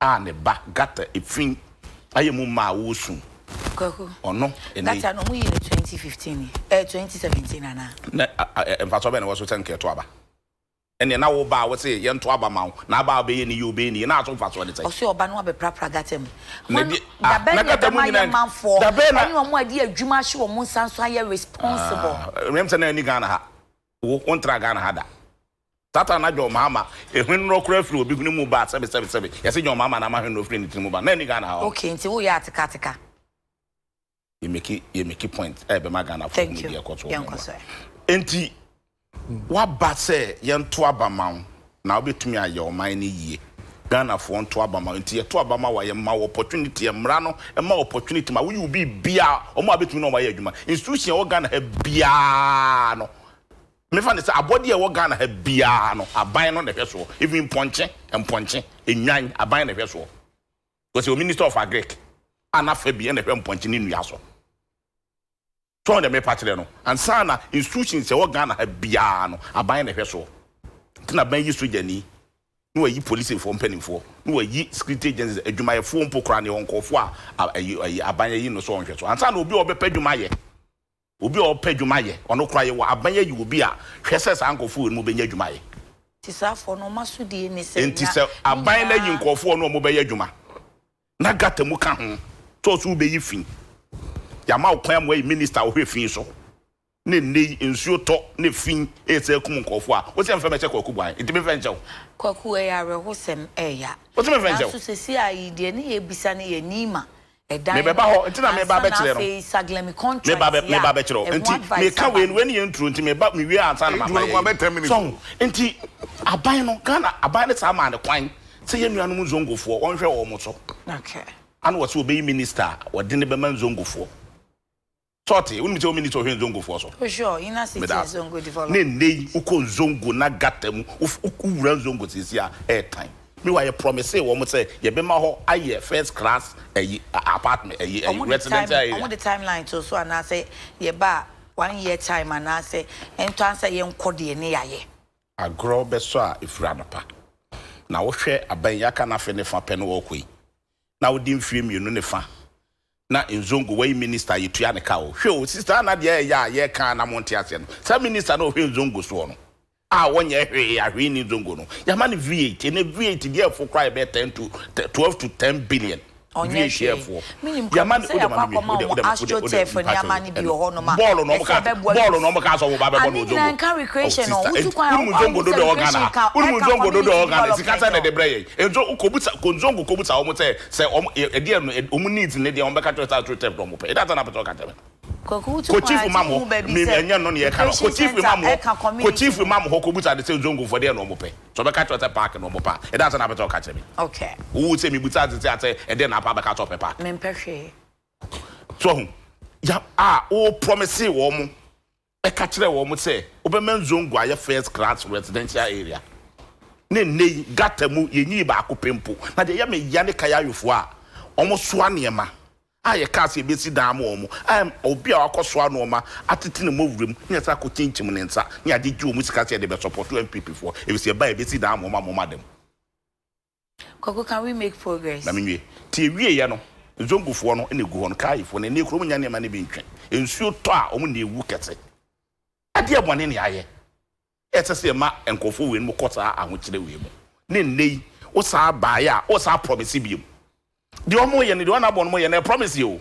a ne ba gata efin aye mu ma wo sun Kweku ono gata no mu yi 2015 2017 ana na emfaso be ne wo so tenke to aba ene na wo ba wo se ye nto aba ma na ba be ye ni yo be ni na aso mfaso de tai o se oba no be prapra gatem na gata mu nyina manfo ani o mu adi adwuma hye o mu sanso aye responsible remember na ni Ghana ha wo kontra Ghana ha da tata na jo mama ehun no kra firi obi hunu mu ba 777 yesi jo mama na ma hunu no firi ni timu ba na ni Ghana ha okay nti wo ya atika you make point be ma Ghana for mu dia koto enti wa ba se ye nto abama na obetumi aye o man ni yie Ghana for nto abama enti ye to abama wa ye ma opportunity ye mra no e ma opportunity ma wo bi bia o ma betumi no wa ye adwuma institution wo Ghana ha bia no me fa ne se abodi e wo Ghana ha bia no aban no na hwe so even ponche enwan aban na hwe so because the minister of agric anafa bia na hwe ponche ni nua so so on the me patire no ansa na institutions e wo Ghana ha bia no aban na hwe so tina ban yi sojani no yi police for mpanimfo no yi security agencies adwumayefo mpokra ne wonkofo a aban yi no so on hwe so ansa na obi obepa adwumaye obi opa adwumaye ono kra ye wo aban yi obi a hwese sa nkofo mu benya adwumaye tisafo no masudie ni se enti se aban na yi nkofo no mo benya adwuma na gata mu ka ho so be yi fin ya ma okwan mo yi minister wo hwefin so ne nei ensuo to ne fin ese kum nkofo a wo se mfa meche Kweku Boahen enti me fenche wo Kweku e ya rehosem ya wo se me fenche wo so se si ayi de ne ye bisa ne ye nima me beba ho enti na me ba be kire no me ba be kire enti me ka we ni ye ntru enti me ba me wi ansa na ma so enti aban no Ghana aban ne sa ma ne kwan se ye nuanom zongofo onhwe wo mo so okay anu wo se obeyi minister wo de ne be man zongofo sorty we me minister hwe zongofo so for sure ina city zongo develop ne nei uko zongo na gatam uwura zongo sisi a airtime me wa ye promise wo mo say ye be ma ho aye first class apartment residential area on the timeline to so na say ye ba 1 year time and say ento answer ye nkode ne yaye agro be so a ifura nopa na wo hwe aban yaka na fe ne fa pe no wo koi na wo di mfie mienu ne fa na nzongo wey minister yitua ne ka o hwe o sister na de ya ye kan na monte ase no sa minister na o hwe nzongo so no a wonye hwe ya ni nzongo no ya ma ne V8 ne V8 dey for cry be 10 to 12 to 10 billion onye chefo yaman say astroturf ni amani bi ho no ma ball no mo ka so wo ba be bo no zongo na kan recreation no utu kwan zongo do do organa sikata na de breye enzo ukobuta konzongo kobuta o mo say e de no o needs ne de o be ka to astroturf do mo pe that na peto ka tebe Kweku chief mamo me enya no ne ye ka ko chief mamo ho kobuta de say zongo for there no mo pe so be ka to park no mo pa e that na peto ka tebe okay wo say me buta ate e de na pa be ka to park me mpehwe so ya o promise wo mo e ka kire wo mo say obemen zongo aye first class residential area ne nei gata mu yenyi ba akopempo na de ya me ya ne kaya yofo a omo soa niema aye ka se besi dan mo omo obi a akosoa no ma atete ne mowurem ne sa ko tinchim ne nsa ne ade gi omu sika se de be support MPP for e be se ba e besi dan mo ma mo madam Kweku, can we make progress na menwe ti ewie ye no zongufo no ene gu ho no kaifo ne ne krom nya ne ma ne bi ntwe ensuo to a omo na ewu kete ade abone ne aye etese ma enkofo we no kota ahokire we mu ne nei o sa ba ya o sa promise bi mu de omo ye ne de ona bon mo ye na promise you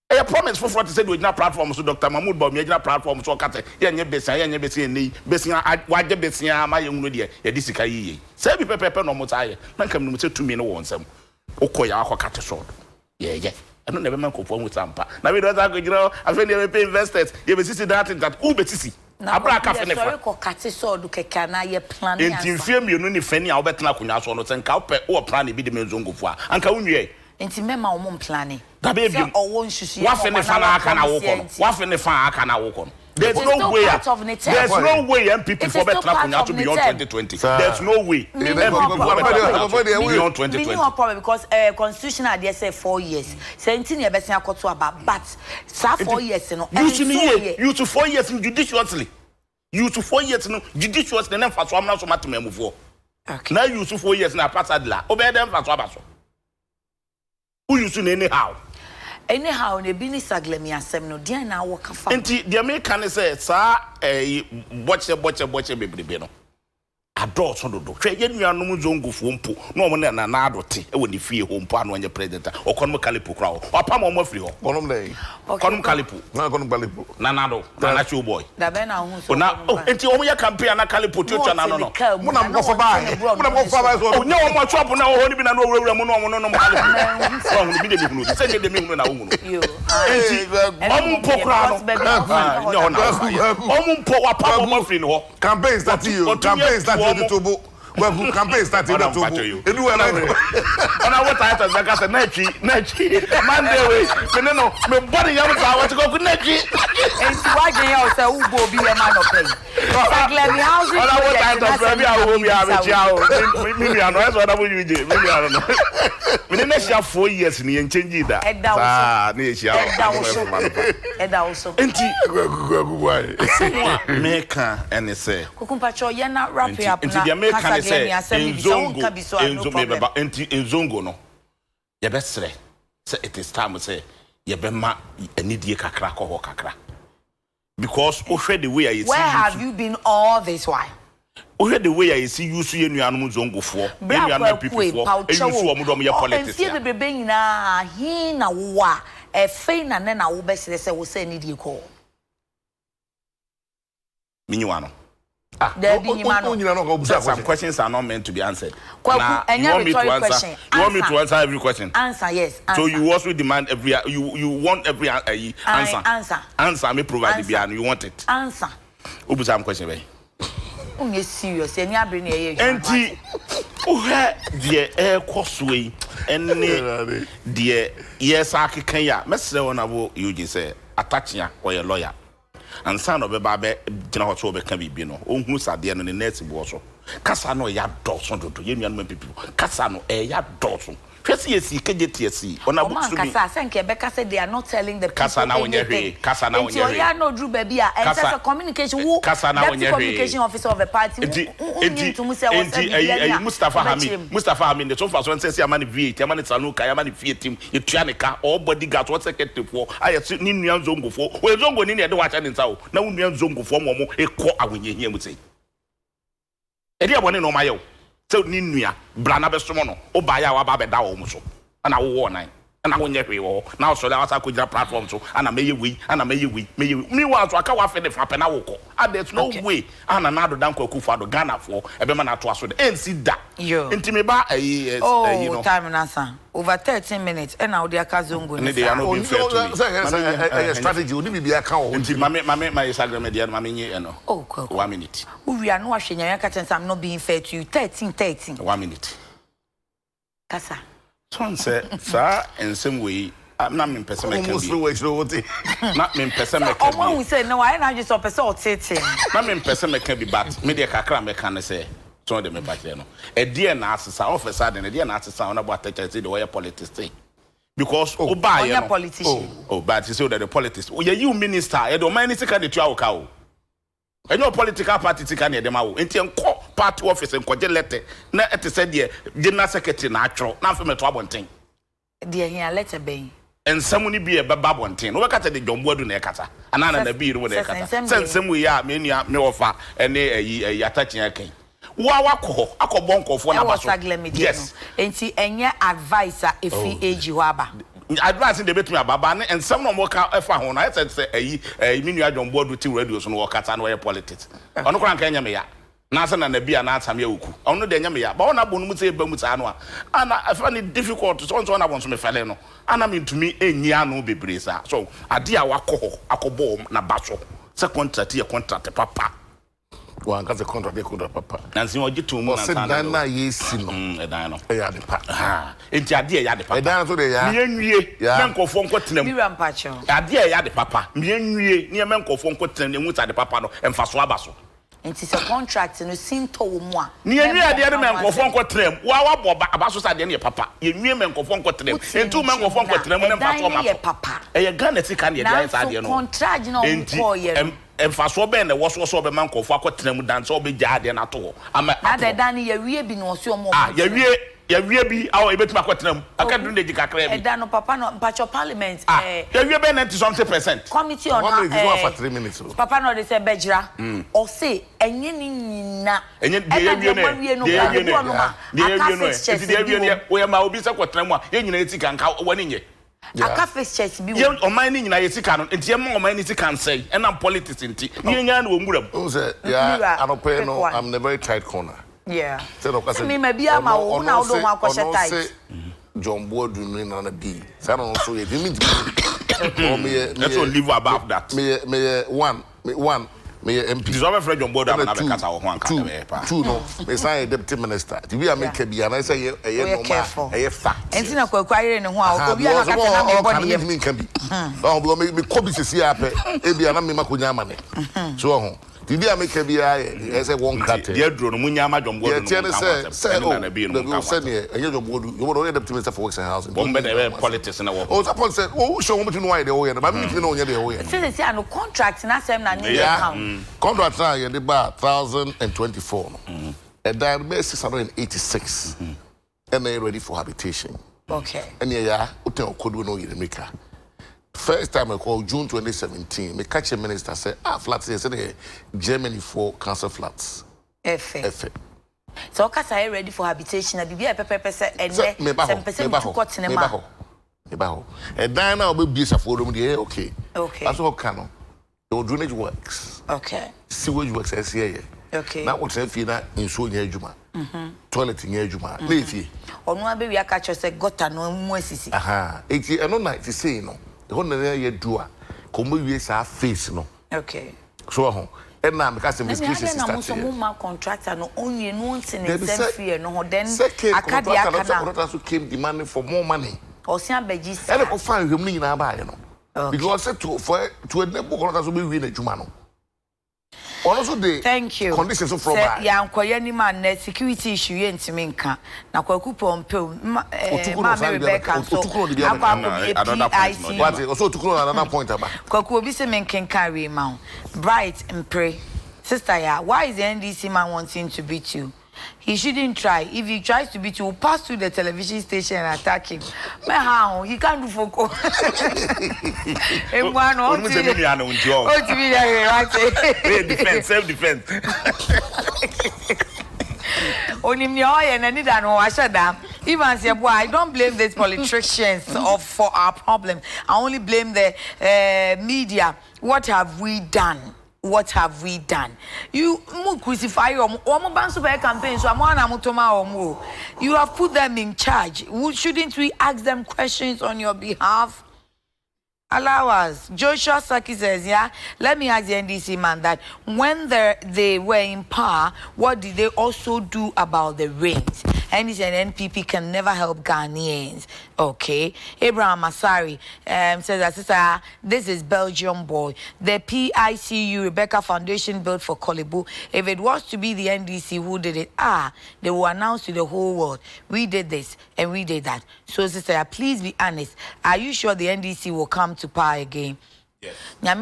e promise for what said we na platform so Dr. Mahmoud Baum ye na platform so kate ye nye besia nei besia waje besia ma ye hunu de ye disika yiye se bi pepepe no mo taye na nkam no se tumi no wonsam okoya akokate so ye eno na be man kofo hu sampa na we do za go jiro afi ne be investors ye be sisi that who be sisi abra ka fe ne fa ko kate so do keka na ye plan ya enti fie mienu ni fani a obetena konwa so no se nka ope o plan bi de menzongofo a anka unwie enti mema o mom plan da be bi owo nsusu wa fe ne fa na aka na wo kono wa fe ne fa aka na wo kono there's no way MPP for better to beyond 2020 there's no way beyond 2020 no problem because constitutional they say 4 years 17 years betin akoto aba but 4 years no you to 4 years judiciously you to 4 years no judiciously na mfa so amna so matemamufo na you to 4 years na pasadla obey dem mfa so abaso who you to anyhow ne bi ni saglemi asem no dia na wo kafa enti dia me kan say sa boche bebrebe no adult so dodo hwe ye nuanom zongofo mpo no mo na na adote e woni fie ho mpo anu anye president okonom kalipo kra opam mo afri ho konom dey okonom kalipo na konom kalipo na nado na show boy da be na hu so na enti o mo ya campaign na kalipo twa na no mo na mo for buy so onye o mo shop na ho ni bi na no wura mo no kalipo so ho bi de mi hunu se de mi hunu na hunu enti o mpo kra no no o mpo wa pam mo afri no campaign start you the Tobo. Well, who campaign started the Tobo? Anywhere like on our title, like I said, Nachi, Monday way. No, my body, I want to go to Nachi. And so I get out, so who will be a man of pain? Let me house it. On our title, maybe I will be a child. Maybe I know that's what I will do. Maybe I don't know. We didn't have 4 years in the change that. And also, Meka and say, Kukumpacho, you're not wrapping up. Into the American say, Nzongo no. Ye best say it is time to say, ye be ma any die kakra ko kakra. Because the way I see. Where have you been all this while? The way I see you see nuanom zongo for. Nuanom people for. E you so omodom ye politics. E be be nyina hin na wo a e fe na ne na wo be se wo say ni die ko. Minyiwano. Some questions are not meant to be answered. Kweku, you want me to answer every question? Answer, yes. Answer. So you also demand every you want every answer. Answer me provide the you want it. Answer. Who some question be? You serious? Any abri ne enti the cosway and the yes akikan ya mesre wona bo Eugene say attachia or your lawyer. And son of a babe, General Tobe can be no, who sat there in the next bosso. Cassano, ya Dawson to young people. Cassano, ya Dawson. First, yes, he can get TSC. When I want to Becca said they are not telling the Cassana when you're here. Cassana when you're here. No, Drew Baby, and that's a communication. Cassana when you're communication officer of a party. Mustafa Hamid, the sofa one says, Yamani V, Yamani Sanuka, Yamani Fiatim, Yanika, all bodyguards, what's second for? I have seen Ninian Zongo for. Well, Zongo Nini, I don't watch any sound. Now, Ninian Zongo for Momo, a call I when you hear me say. Edia one in Omayo. So Ninuya, Brana Besomono, Obaya Wababe Daomuso. ana wo wo nan ana wo nye hwe wo na so le asa ko gira platform so ana meye wi me wa so aka wa fe de fa pe na wo ko there's no way ana na do dan Kweku fado Ghana for e be ma na to aso de NC da enti me ba you know time na san over 13 minutes and now they are kazungu ne they are not being fair to me strategy oni bibia ka wo enti my Instagram media ma menye no 1 minute we are no ahwenya ya ka I'm not being fair to you 13 1 minute kasa son say sir ensem we na me pese me kan bi na me pese me kan bi omo we say no I na just pese o tete na me pese me kan bi but me de kakra me kan say so de me ba kire no e die na asesa officer de die na asesa ona bo atake say the way politics thing because oba ye no politician but you say that the politics you minister e do man ni sika de tua wo ka o enyo political party tika na e de ma wo enti enko party office enko je letter na ete say de general secretary na atro na afa meto abonten de here letter ben ensam ni bi e beba abonten no bekata de dwomboadu na e kata ana na bi ru na e kata sensem we ya me nua me ofa ene ayi atachia kan wa akobon kofo na baso yes enti enye advisor efi age ho aba advice de betumi ababa ne ensam no mo ka efa ho na say ayi minua dwomboadu ti radio so no wakata na we politics ono kran kan nyame ya na sa na bia na atam ya oku ono de nyame ya ba ona bonu mu say ba mu ta no ana afa ni difficult so na bonso me fele no ana mentumi enyi anu bebre sa so ade a wakọ akobom na baso se contract ya contract papa wan ka se contract papa nansi oji to mu na na yesi no edan no ya de pa enti ade ya de papa edan so de ya mi enwie na nkofo nkotenam mi rampacho ade ya de papa mi enwie na me nkofo nkotenam emu ta de papa no emfaso abaso enti se contract no sinto wo mu a ni enwie ade de me nkofo nkotenam wa bo abaso sa de ne papa enwie me nkofo nkotenam enti me nkofo nkotenam na emfaso ma papa e Ghana tika ne de sa de no contract no ko ye emfaso be na woso so be man nkofo akotenam dan so be jaade na to ama na de dan ye wie bi no so mo ya wie bi awo ebetuma akotenam akadu ne jikakra bi dan no papa no mpacho parliament ya wie be 90% committee on for 3 minutes papa no de say bejira o say enye ni nyina enye de ya wie no de ya wie no we ma obi se kotenam a ye nyina etika nka wani nye aka face chest bi ye oman ni nyina yetika no enti ye mo oman ni tika nsei e na politics enti ni nya na omuram o say ya anope no I'm in a very tight corner yeah say no kwase me bia ma wo na wo do ma kwase tight John Boadu no na bi say no so ye mean let's all live above that me MP this over Fred John Boadu na be kasa wo ho anka be pa two no me say deputy minister ti bi ameka bi na say ye normal ye fact enti na Kweku ayere ne ho a obi ana kata na me body ye me kan bi me ko bi sesi ape e bi ana me makonya amane so ho ti bi ameka bi ye say one cut dia dro no munya ma John Boadu no say na be no say ne enye John Boadu you want deputy minister for works and housing bombe na politics na wo o suppose say o show mo between why dey o ye na ba me no onye dey o ye say ano contract na sem na ne account contract na ye dey ba 1024 no and then be 686 and they ready for habitation okay and yeah hotel kodu no ye make first time I called June 2017 me catch a minister say flats here say Germany for council flats F so kasa are ready for habitation na bibia pepepe say ene sem pese to court ne ma me ba ho and then now be bisa for them dey okay that's all canon the drainage works okay sewage works as here okay now what say fi na inso nya adwuma toilet nya adwuma na efie onu abe wi aka cho say gutter no mu asisi eti eno na ti say no the whole na ye do a komo wie sa face no okay so ho and na because investigation start na so mo contractor no onye no ntine sem fear no ho then akade akana so came demanding for more money osia beji sa and ko fan hwem ni nyina ba ye no because to enable contractor so be wi na adwuma no also the thank you conditions of fraud ya nkoye ni man na security issue ye ntimi nka na Kweku pompeo ma Rebecca so what also to close another point about Kweku obi se menken carry ma bright and pray sister ya why is the NDC man wanting to beat you? He shouldn't try. If he tries to beat you, we'll pass through the television station and attack him. But how? He can't do focus. Self-defense. Only me, I need to know. I said that. Even say, boy, I don't blame these politicians for our problem. I only blame the media. What have we done? What have we done? You crucify campaign, so you have put them in charge. Shouldn't we ask them questions on your behalf? Allow us. Joshua Saki says, yeah, let me ask the NDC man that when they were in power, what did they also do about the rains? NDC and NPP can never help Ghanaians. Okay. Abraham Masari says, sister, this is Belgium boy. The PICU Rebecca Foundation built for Kolebu. If it was to be the NDC who did it, they will announce to the whole world, we did this and we did that. So, sister, please be honest. Are you sure the NDC will come to power again? Yes. Yes.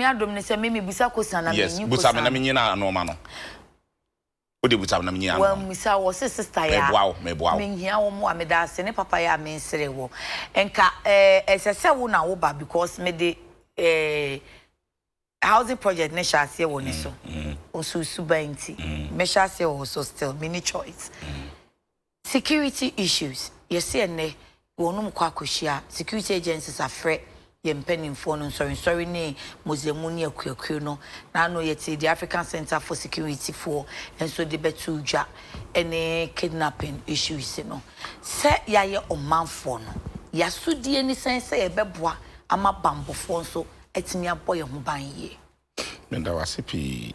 Well, Misa was sister ya. Me here wo me da se ne papa ya me nsere wo. Enka esese wo na wo ba because me de housing project ne sha se wo ne so. Osu subanti. Me sha se wo so still mini choice. Security issues. You see ene wo no mkwa akohia security agencies afre ye mpenin phone sorry ne mozemuni akwaku no na no yete the African Center for Security for and so the betuja any kidnapping issues no se ya ye omanfo no ya sudie ni sense e beboa ama bambofo so etimi aboye ho ban ye nda wasipi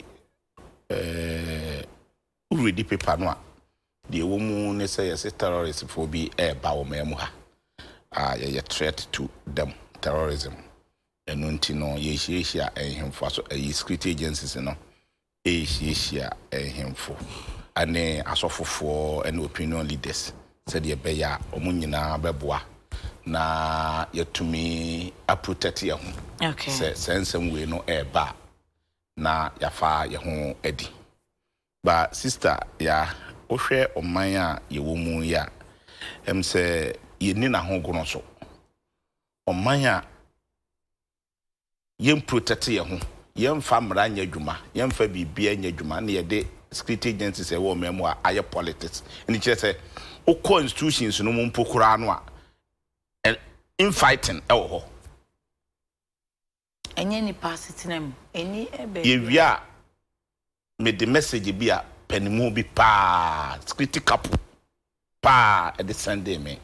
already paper no the womu ne say yes terrorist for be ba wo memu ha ye threat to them terrorism and no yeshia ehemfo so security agencies no yeshia ehemfo ane asofofo and opinion leaders said ye be ya omunyina beboa na yetumi a protect ye ho okay sense we no ba na yafa ye ho edi ba sister ya ohwe oman a ye wo mu ya say ye ni na ho gono so omanya yem protect ye ho yem fa mra nya dwuma yem fa bibia nya dwuma na ye de security agencies e wo memo a aye politics ni kire se o constitutions no mpo kura no a in fighting e wo ho enye ni pasitinem eni ebe ye wia me the message bi a penimu bi pa security couple pa e de Sunday me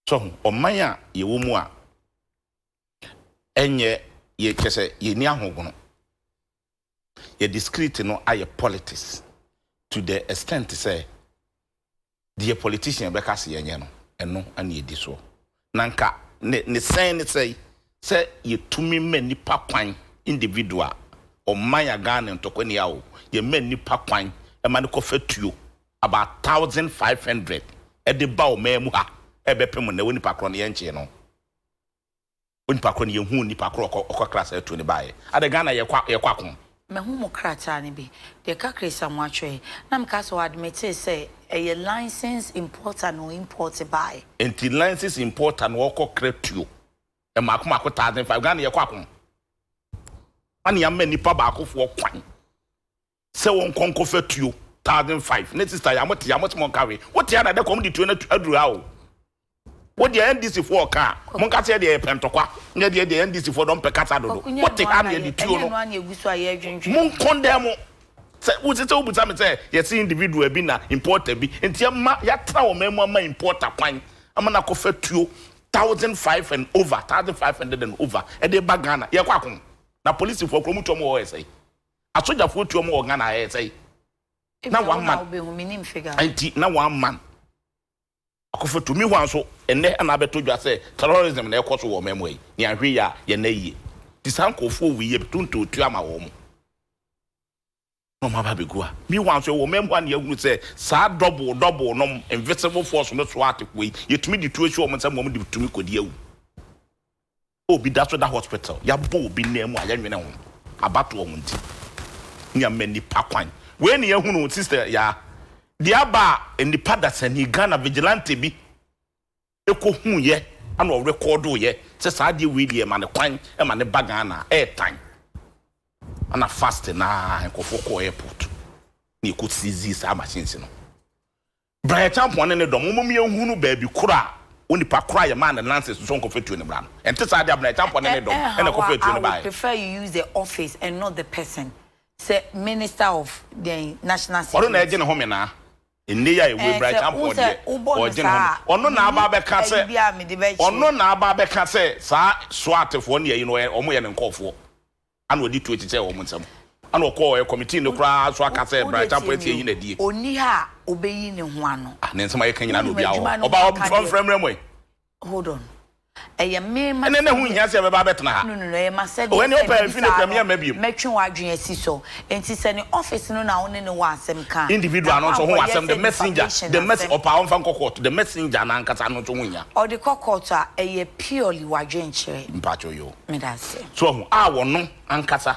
so omanya ye wo mu a enye ye kese ye ni ahogono ye discreet no aye politics to the extent say the politician be ka se yenye no eno ana ye di so nanka ne say ye tumi men nipa kwan individual omanya Ghana ntokoni yawo ye men nipa kwan e ma ne ko fatuo about 1500 e de ba o memu ha ebepem na woni pakro ne yenche no woni pakro ne yehu ni pakro okokra sa etu ne bae ade Ghana ye kwakon me hu mo krata ne bi de kakre samwatwe na mka so admit say a license importer no import buy enti license importer no okokra tuo e makoma ko 1500 Ghana ye kwakon ani ya mani pa ba akofo kwan se won konko fatuo 1500 ne sister ya mot mon carry what ya na de kom di tuo na aduru awo what the NDC for car mon ka say the pentokwa nya the NDC for don pekata dodo what the am the tuo no mon condemn say wo say obuta me say yes individual bi na importer bi enti ma ya tra o memu ama importer kwan ama na ko fatuo 1500 and over 1500 and over e de bagana ye kwakon na police for kromuto mo o say asoja for tuo mo o Ghana e say na one man anti na one man akofo to mi hwan so enne na beto dwa say terrorism na ekoso wo memo yi ni ahwe ya ye na yi disankofo wi ye tuntu tu ama wo mo no ma ba begua mi hwan so wo memo na yehunu say sa double no invisible force no so atekwe yetumi di tu ehwo mo say mo di tumi kodi awu obi da so da hospital ya bo obi na mu ayanwene ho abato wo nti ni amani pakwan when you hunu sister ya diaba nipa da sani Ghana vigilante bi ekohu ye ana o record ye se sa de we die ma ne kwan e ma ne bagana airtime ana fast na nkofo ko airport ni ko seize sa machines no Brian Champion ne dom mo me ehunu baby kura onipa kura ya man Nancy so nkofetu ne bra no ente sa dia Brian Champion ne dom e na kofetu ne bai. I prefer you use the office and not the person. Say Minister of the National Security. Odo na eje ne ho me na enne ya ewe Brian Champion de oje ne ho ono na aba be ka se ono na aba be ka se sa swatefo ne yi no omo ye ne nkofo ana odi tu echiche wo mo nsam ana okọ e committee no kra so aka se Brian Champion tie yi na die oni ha obeyi ne ho ano ne nsam aye kan nyina no bia ho oba from frem hold on eye me ma ene hu hia se be ba betena ha no e ma said o ene opa fi ne premier ma biem metwe wadwen asi so enti se ne office no na woni ne wa asem kan individual no so ho asem the messenger opa on fan court the messenger na nkasa no so hunya or the court a eye purely wadwen kire mpacho yo me da se so hu a wono ankasa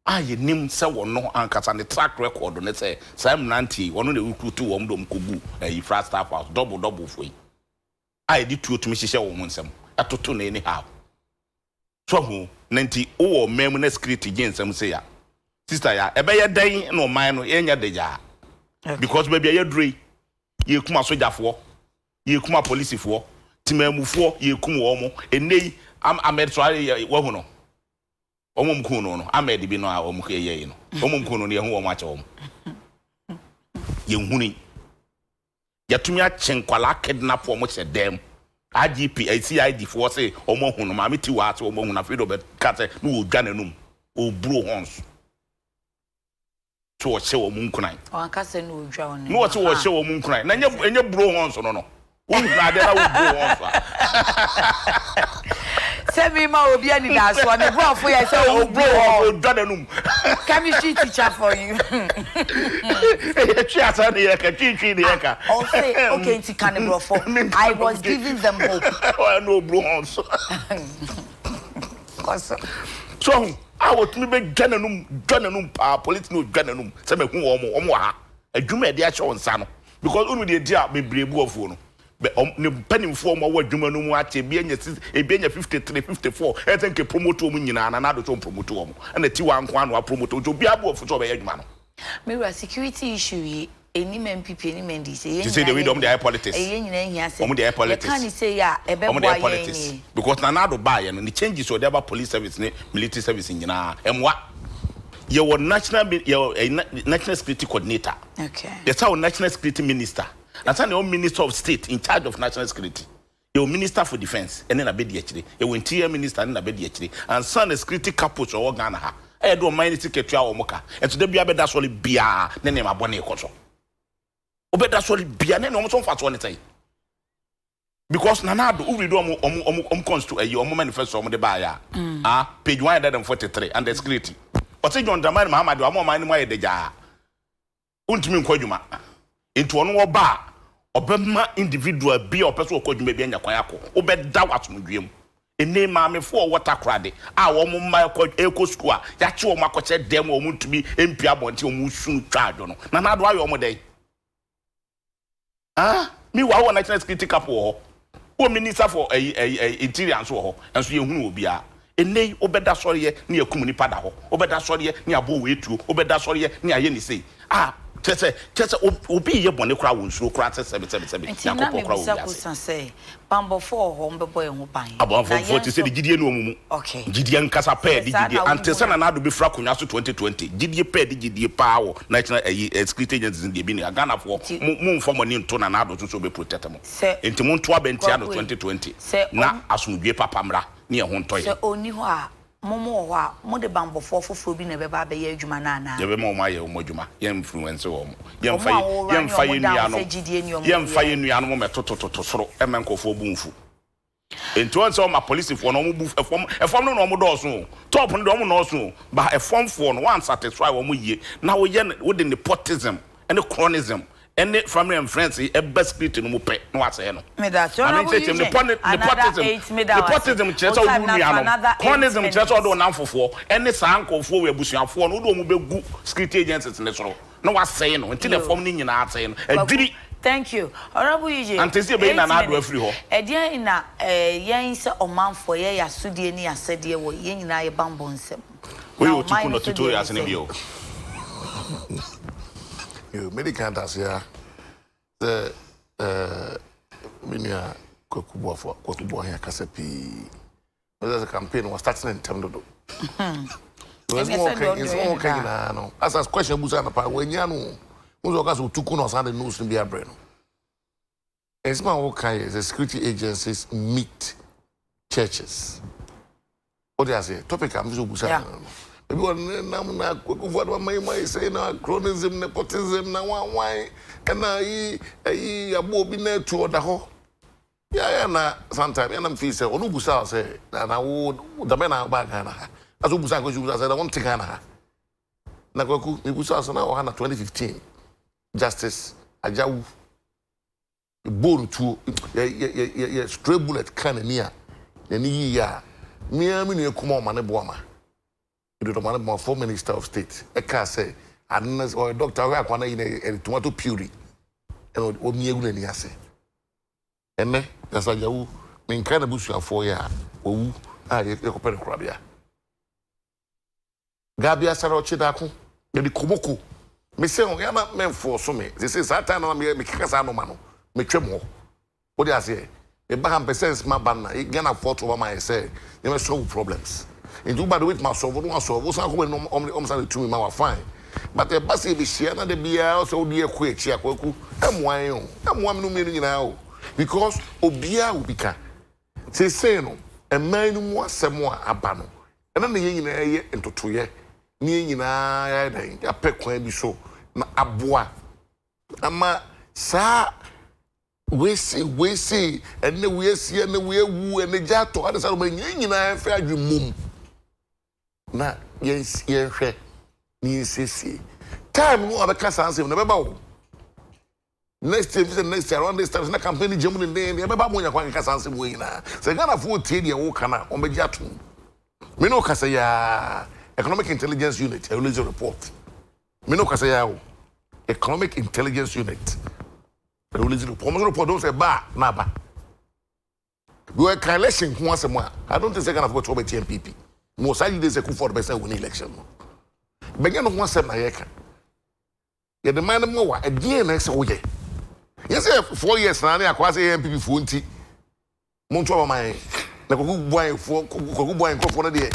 aye nim se wono ankasa ne track record ne se Sam Nanti wono ne recruit wo mdom kogu Ifra staff house double foi I did two to Mrs. Owensam, a to anyhow. So, who, Nanti, or Memory security against some say, Sister, ya, a better day no mine or any other ya. Because maybe a dre, you come a soldier for, you come a police for, Timemu for, you come omo, and nay, I'm a try woman. Omum Kuno, I made be no omke, Omum Kuno near home much home. Young Huni. Yatumia chenkwala kidnap for much a damn IGP CID for say omo hunu mami ti wa omo hunu afido be kate no dwanenum o bro horns so o che o munkunai o anka se no dwa oni no o che o munkunai na enye bro horns no o na de na o bro horns se mi ma obi ani da so ne bro for ya se o bro o dwanenum chemistry teacher for you Chiasa ne yeka chichi ne yeka o say okay nti kan bro for I was giving them hope no bro horns so I was me be dwanenum police no dwanenum se me hu omo ha adwuma de a che onsa no because unu de dia bebrebu ofuo no be ne panimfo mo wa adwuma no mu ache bi anya 53 54 I think promote o mu nyina na do to promote o mu na ti wa nko anu promote o bi abo ofu so be adwuma no me security issue any men people any men say you say the way them their politics their politics can say ya e be politics because na do buy no the changes so there police service ne military service nyina emwa your national security coordinator okay that's our national security minister that's our minister of state in charge of national security your minister for defense and then abedi actually your interior minister and abedi actually and son security capo so Ghana ha e do mind ticket ya omoka and to dey bia beda so bia na ne mabone ekoso obeda so bia na no so fa so ne say because nanado we do comes to a manifesto on the buyer page 143 and the security o say John Dramani Muhammad o man mo yedeja untimi nkwadwuma into ono oba obema individual bi o person okwadwuma bi anya kwan akọ obeda wasomdwem ene maame fo water crade a wo mo ma eko school a ya che wo makoche dem wo ntumi empia bonte wo musunu twadwo no nanado ayo mo dey mi wa wo national security cap wo o minister for interior so ho enso ye hunu obi a ene obeda sori ye na yakum ni pada ho obeda sori ye na abo wetuo obeda sori ye na aye ni sei tese obi ye bone kra wo nsuro kra tese yakopɔ kra wo ya say bambo for ho mbebo ye ho ban abon for tese de gidie no omumu okay gidie nkasa pɛ de gidie antese na na do be fra konwa so 2020 gidie pɛ de gidie pa wo national security agencies in de bi ni Ghana for mu mfo money nto na na do so be protect mo enti mu nto abentia no 2020 na asomdwe papa mra ne ye ho ntoye se oni ho a momo ho a mo de bambo fofofo bi na be ba be ye adwuma na na ye be mo ma ye mo adwuma ye influence wo mo ye mfa ye nua no mo metotototo soro e men kofo bunfu enti won se o ma police fo no mo bu efom no mo do so top no do mo no so ba efom fo no wan satisfy wo mo yie na wo ye wo de nepotism and chronism any family and friends e best spirit no mo pe no wa say no me that so na nepotism chese o nua no chronism chese o do na fofo any san kofo we abusuafo no do mo begu security agencies ne soro no wa say no until the form ni nyina say no adwiri. Thank you. Honorable Eugene. Antesi be na na do afiri ho. Edian na yen se omanfo ye yasudie ni asede wo ye nyina ye bambo nsem. We o tuku no tutorials ne bi o. You medical das ya the Minia Kweku Boahen Kasepi. There's a campaign was starting in Temdodo. There's more no. As a question, Busana, when Yanu, who's also took on Sunday news in Biabreno. It's my okay, the security agencies meet churches. What do I say? Topic I'm so Busana. Maybe one now, what my say now, chronism, nepotism, now why, and I will be near to the whole. Yeah, sometimes I'm feeling or no Busa say, and I would the men are back. As Busa goes, I don't take Hannah. Nakwaku, Busa now, Hannah 2015. Justice, Ajaw. Bone to stray bullet can near the year. Near me, come on, Manaboma. You don't want more 4 minister of state. A car say, unless or a doctor, I in a tomato puree. And what me will say. And me, that's why you mean kind of bush for ya. Oh, you open crabia. Gabia Sarochidaku, the Komoko. Me say, oh, Yama men for so me. This is that time I'm here, Mikasano Mano, me tremor. What do I say? The Baham Pessens, my banner, it can afford to my say, you may solve problems. In do by the way, my solve, one solve, was not going on to me, my fine. But the Bassi be share, and the beer also dear quick, Kweku, I'm one million now. Because Obia will become. Say no, a man who wants someone abano. And then the yin into 2 years. Near a peck when be so. A bois. Ama, sa. We see, and the we see, and the we woo, and the jato, others are when yin and fair you mum. Na, yes, yes, yes, time no other cast never bow. Next year, around this time, na campaign Germany name, ya baba monya kwa nkasa we na. Se Ghana fu tie de wo kana, o meji ato. Me no kasa ya Economic Intelligence Unit, a release report. Me no kasa ya Economic Intelligence Unit. A release report. Mo report don say ba na ba. We were election who wants more. I don't think they can afford to be TMPP. Most likely they say who for the best win election. Begin no one say na yeka. Ya the man mo wa e DNS wo ye. Yes, 4 years now, I quasi MPP for unti. Monto my na Kweku boy for the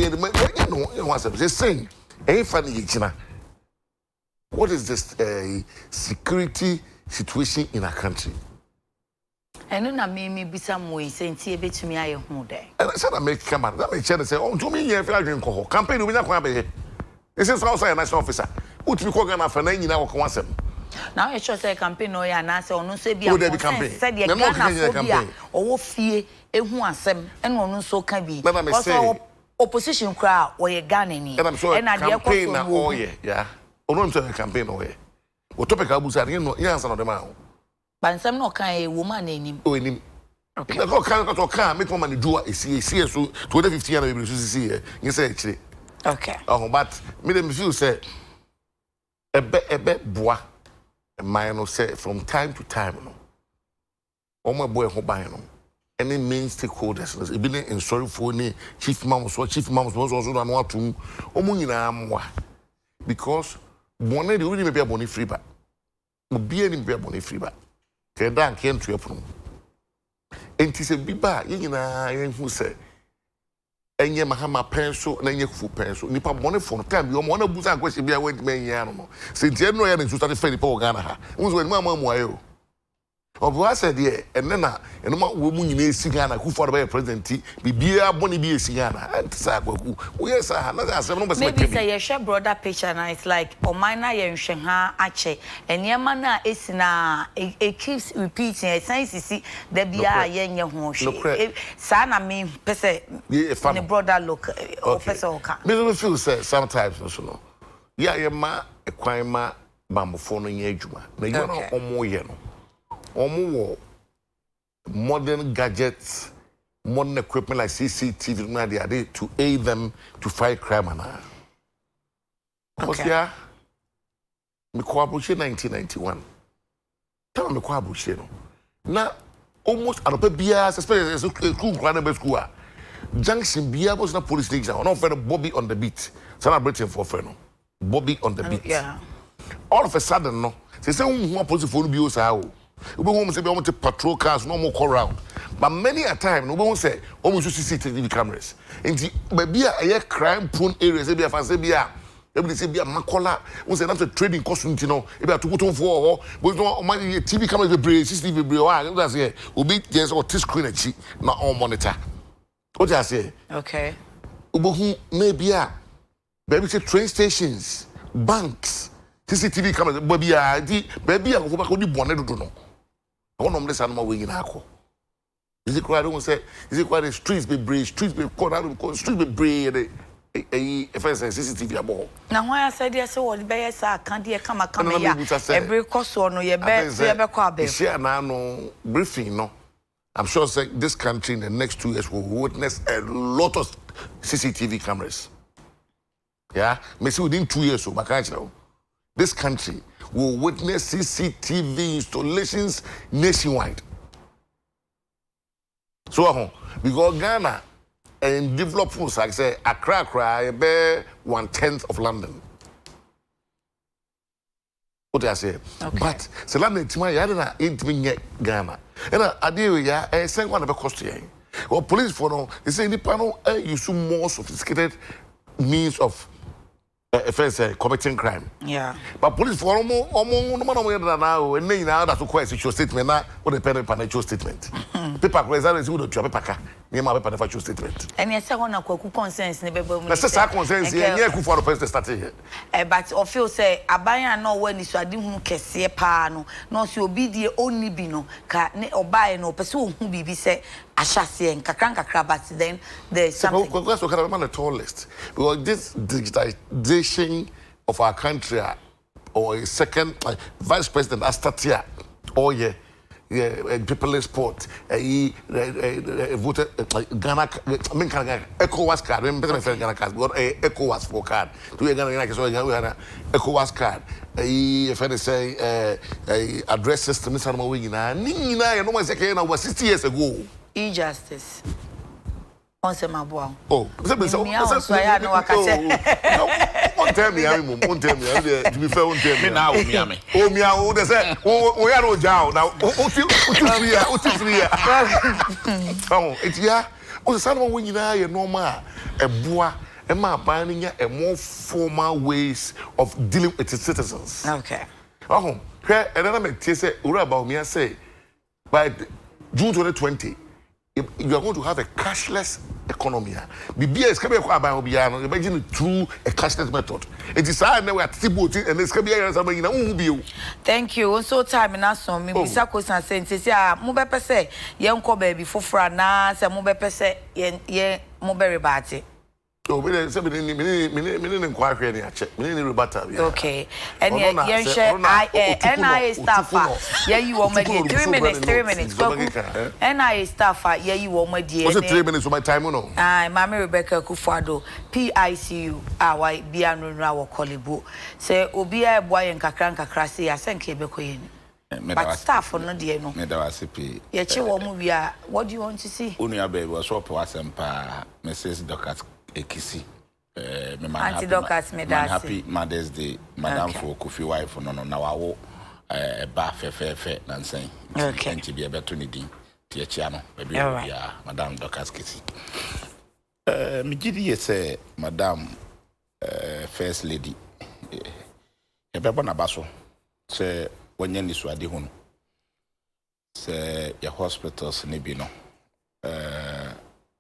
the man no just saying. Funny China. What is this security situation in our country? I know na me be some way saying tie betumi aye ho dey. And I said I make come that make chance say to me here feel drink ko campaign we na kwa be. This is also a national officer. Who to go Ghana for na nyina wo ko asem. Now it's just a campaign no ya na say onu so bia said the Ghana phobia owo fie ehu asem e no onu so ka bi because opposition crowd or ye Ghana ni and I'm sure campaign na oh yeah onu so campaign oh yeah o topic abusa no answer no dem ahụ bansam no kan e woman enim o enim okay na kan make woman do esi so 2015 na we see here you say chire okay but me dem feel say ebe boa mine say from time to time no omo boy ho ban no any main stakeholders e be in sorry for ni chief mamos so no atum omo nyina amwa because bonne de uri me be boni free ba obi ani be boni free ba ke dan ke ntu epunu enti se bi ba ye nyina ye hu se enye mahama penso na enye kufu penso nipa boni for time bi omo na busa kwese bia went men ya no se ntie no ya na nsu start fe nipa Ghana ha unzo ni mama mu ayo obo said here and then no ma wo mu nyina esi Ghana who for the president bibia boni bi esi Ghana antsa Kweku we yes na asem no be maybe say you share broader picture now it's like o minor ye nhwe ha ache enema na esi na it keeps repeating it sense see the bia ye nye ho hwe sa na me pese in a broader look o pese o ka me no feel say sometimes no yeah ye ma ekwan ma bambofo no nye adwuma na you no omo ye no omo modern gadgets, modern equipment like CCTV, they are there to aid them to fight crime. Because yeah, me ko abuche 1991. Tell me ko abuche no. Na almost anope bia especially school grand school. Junction bia was na police station. On for Bobby on the beat. Celebrating for friend. Bobby on the beat. Yeah. All of a sudden no Say who police for be osa we won't say we want to patrol cars, no more call round. But many a time, no one say, almost CCTV cameras. And maybe a crime prone areas, maybe a Fasabia, everybody say be a Macola, was another trading costume, you know, if I to put on for, but no money, TV cameras, CCTV, that's it, will be just or T screen, not on monitor. What I say? Okay. Maybe maybe say train stations, banks, CCTV cameras, maybe I go back on the bonnet to know. One of them animal wing in Ako. Is it quite? I don't say. Is it quite? The streets be brave, streets be caught out, streets be brave. If I say CCTV about. Now why I said yes, all the best. I can't hear come here. Every cost on your bed, share now briefing. No, I'm sure say this country in the next 2 years will witness a lot of CCTV cameras. Yeah, maybe within 2 years, so back this country will witness CCTV installations nationwide. So, because Ghana and developed foods, like say, Accra, about 1/10 of London. What I say? Okay. But, so London, I don't know, Ghana. And I deal with ya, send one of the cost here. Well, police for no, they say, the panel, use more sophisticated means of offense committing crime. Yeah. But police for almost now and now that's requires your statement now what the pen financial statement. Paper results would drop a packer. Near my financial statement. And yes, I want to Kweku consensus never be. That's a consensus here for the first start here. But of you say abaya no when is adi hu kese pa no so obi die oni bi no ka ne obaye no pese hu bibi say ahyase nkakra but then there's something. That's what kind of the tallest because this digitization of our country or a second vice president as statia oh yeah people sport voted Ghana I mean ECOWAS card remember Ghana card got ECOWAS for card to Ghana so Ghana ECOWAS card if I say address system is normal we na no one say Ghana was 60 years ago e-justice on se maboa oh so ya no wakase Won't tell me, won't tell me. To be fair, won't tell me. Me now, me. Oh, me, oh, they say, oh, yeah, no jail now. Oh, three. Oh, it's yeah. Oh, the son when you know, you know, a boy, a man, finding a more formal ways of dealing with its citizens. Okay. Oh, here, and then I make say, about me, I say, by June 2020. You are going to have a cashless economy. BBA is coming about Obiano, imagine through a cashless method. It is hard now at Tibuti and it's coming here somebody in Thank you. So time in us on me, Misakos and Saints, yeah, Mube say, young baby for Frana, some Mube say, ye Muberi Bati. So we didn't say, we inquire any check, we didn't rebuttal. Okay. And yeah, NIA staff, yeah, you want me 3 minutes, 3 minutes. NIA staff, yeah, you want me dear. Was it 3 minutes of my time or no? Mammy Rebecca Kufado, PICU, our Biano Rawa Kolibu. Say, Obia boy and Kakranka Crassi, I sent Quebecoin. But staff or no dear no. Yet you want movie. What do you want to see? Unia baby was so and pa Mrs. Docas Ekisi. Auntie Docas made us happy Mother's Day, Madame for Kofi wife for no now I will fair and saying. Okay. And to be a better needing. Tia Chiano, baby, yeah, Madame Docas Kissy. Mijidi say, Madame First Lady. A Babana Basso, say, when Yenny Swadi Hun. Say, your hospitals, Nibino.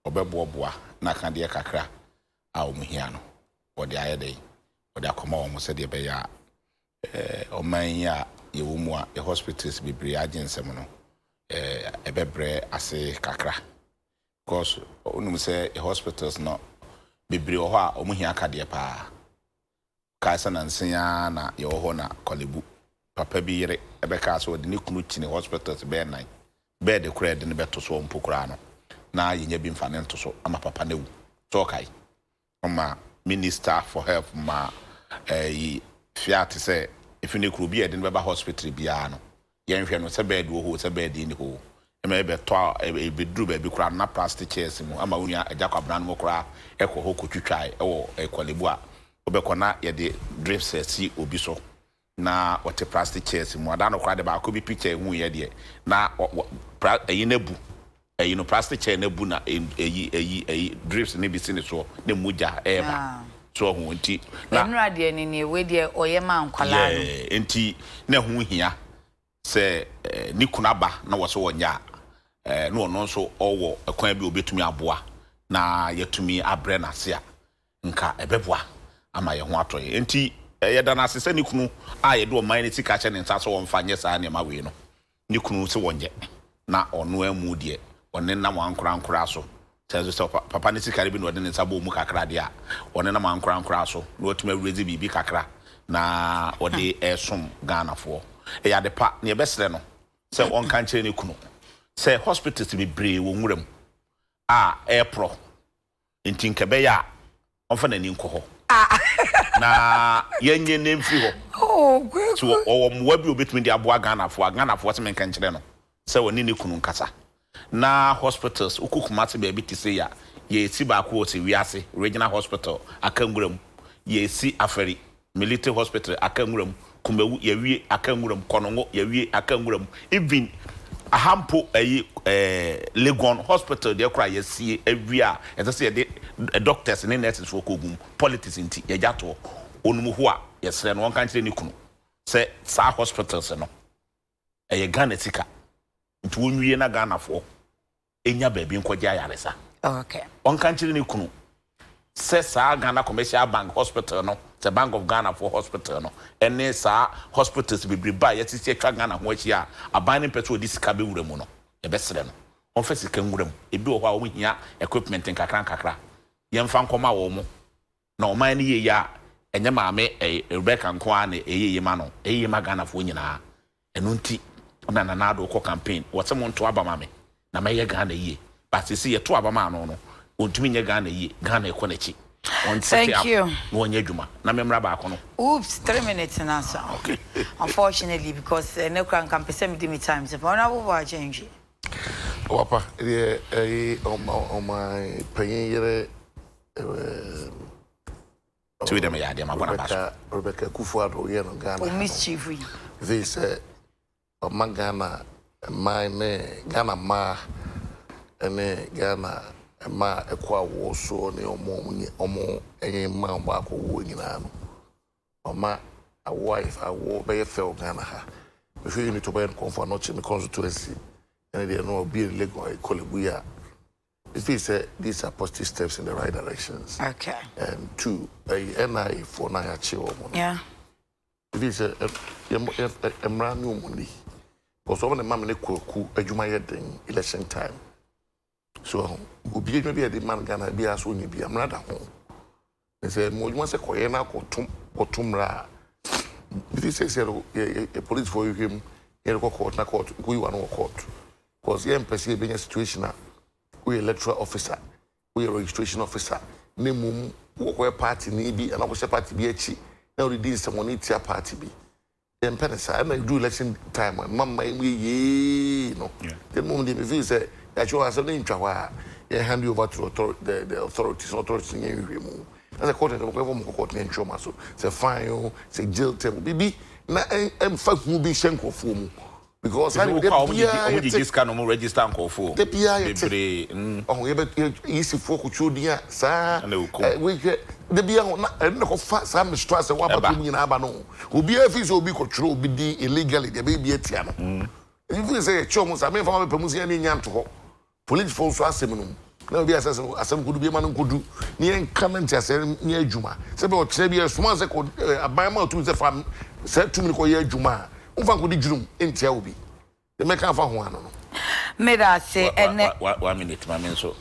Obeboa, Nakandia Kakra, our Muhiano, or the other day, or the Common said the Baya, or Mania, your hospitals be Briadian Semono. A bebre as a kakra. Because only say hospitals not be brioha or muhia cadia pa. Kaisan and Siana, your honor, Colibu, Papa Bire, a becas or the new clutch in the hospitals bear night. Bear the cred in the better so Pucrano. Now you have been financial so I'm a papa new. So okay. My minister for health, my fiat say, if you could be at the hospital, Biano. Young friend was a bed who was a bed in the hole. And maybe a bedroom, baby, crab, not plastic chairs. I'm only a Jacob Brand Mokra, Echo, could you try, or a Qualibua, Obecona, yet the drip says, see, Obiso. na wote plastic chairs mu ada no kwa de ba ko bi picture hu ye de na eyi nebu eyi no plastic chair nebu na eyi drips ne bi sine so ne muja eba so hu nti na nra de ni we de oye ma nkwala no nti na hu hia se ni kunaba na wo so wonya no no so owo ekwan bi obetumi aboa na yetumi abre na se a nka ebeboa ama ye ho atoye nti yeda na asese ni kunu a ye do man ni tika che ne nsa so won fa nye saa ne ma we no ni kunu se wonye na ono amu de one na wankura so tezo so papa ni tika bi no de ne nsa bo mu kakra de a one na wankura so na otuma wurezi bibi kakra na ode esom Ghana fo ya de pa ne besere no se on kan che ni kunu se hospitals be bree wo nwuram a airpro nti nkebe ya on fa na ni nko na yenye nemfi ho Kweku so o mwa bi obetumi de aboa Ghana fo se menka nkyere no se woni ne kunu nkasa na hospitals ukukumate be bi tise ya ye si ba ko se wiase regional hospital akanguram ye si aferi military hospital akanguram kumewu ye wie akanguram konongo ye wie akanguram even ahampo Legon hospital de kra ye si awia ese se de doctors ne nurses for kogum politics nti ye jato onum ho a ye sere no kan kire ni kunu se sa hospitals no ye Ghana tika nti wonwie na Ghana fo enya ba bi nkogya yaresa okay on kan kire ni kunu se sa Ghana commercial bank hospital no the Bank of Ghana for hospital no ene sa hospitals be ba ye tisi atwa Ghana ho achi a aban ne petrol disika be wura mu no e be sere no on fa sika nwura mu e bi wo ha wo hia equipment nkakra ye mfa nkoma wo mu na o man ne ye ya enye maame Rebecca nko a na eyeye ma no eyeye ma Ghana fo nyina eno nti na nanado ko campaign wo se mo nto aba mame na maye Ghana ye but sisi ye to aba ma no ontumi nye Ghana ye Ghana ekọ na chi. Thank you. Oops, 3 minutes and answer. Okay. Unfortunately, because no can pay me times. If I will change. Papa, on my paying to them, yeah, Rebecca Kufuado, Ghana. Mischief. They said, "Oh, Ghana, my Ghana ma, and Ghana." Ma ekwa wo so ne omo enye ba ko wo nyina no oma a wife a wo be fel Ghana ha we feel need to be comfort not in constituency and they no be Lagos Kolibuya. If you say these are positive steps in the right directions, okay, and two NI for na achi omo yeah, if you say emra ni omuni because omo na mam ne Kweku adwuma ye den election time. So, Ubi may be a demand Ghana be as only be a mother home. They said, once a coyena or tumra. If he says a police for him, court, na court, we want no court. Because the embassy being a situation, we electoral officer, we a registration officer, name where party need be, and I was a party be a chi. Now, the deal someone needs a party be. Then, Penasa, I do election time when Mamma, we no. The moment they say, that you are something to hand you over to the authorities in your room. As a court of court in Nsroma, so say fine, say jail table, baby. Na fact will be shenko for because I will just can register and for the PI. Oh, you easy for Kuchudia, sir. We the Bia and no fast, I'm stressed. What about me in Abano? Who be a fees will be controlled, be illegally, the baby at Tiano. If you say Chomos, I may find a Pemusian in Yanto. Police force was seminum. Now be as some could be a man could do near comment as near Juma. Several Trebia Swanza could a Bama to the farm said to me, Juma. Ufa could you in Tiabi. The make up one. May I say, and 1 minute, my man. So,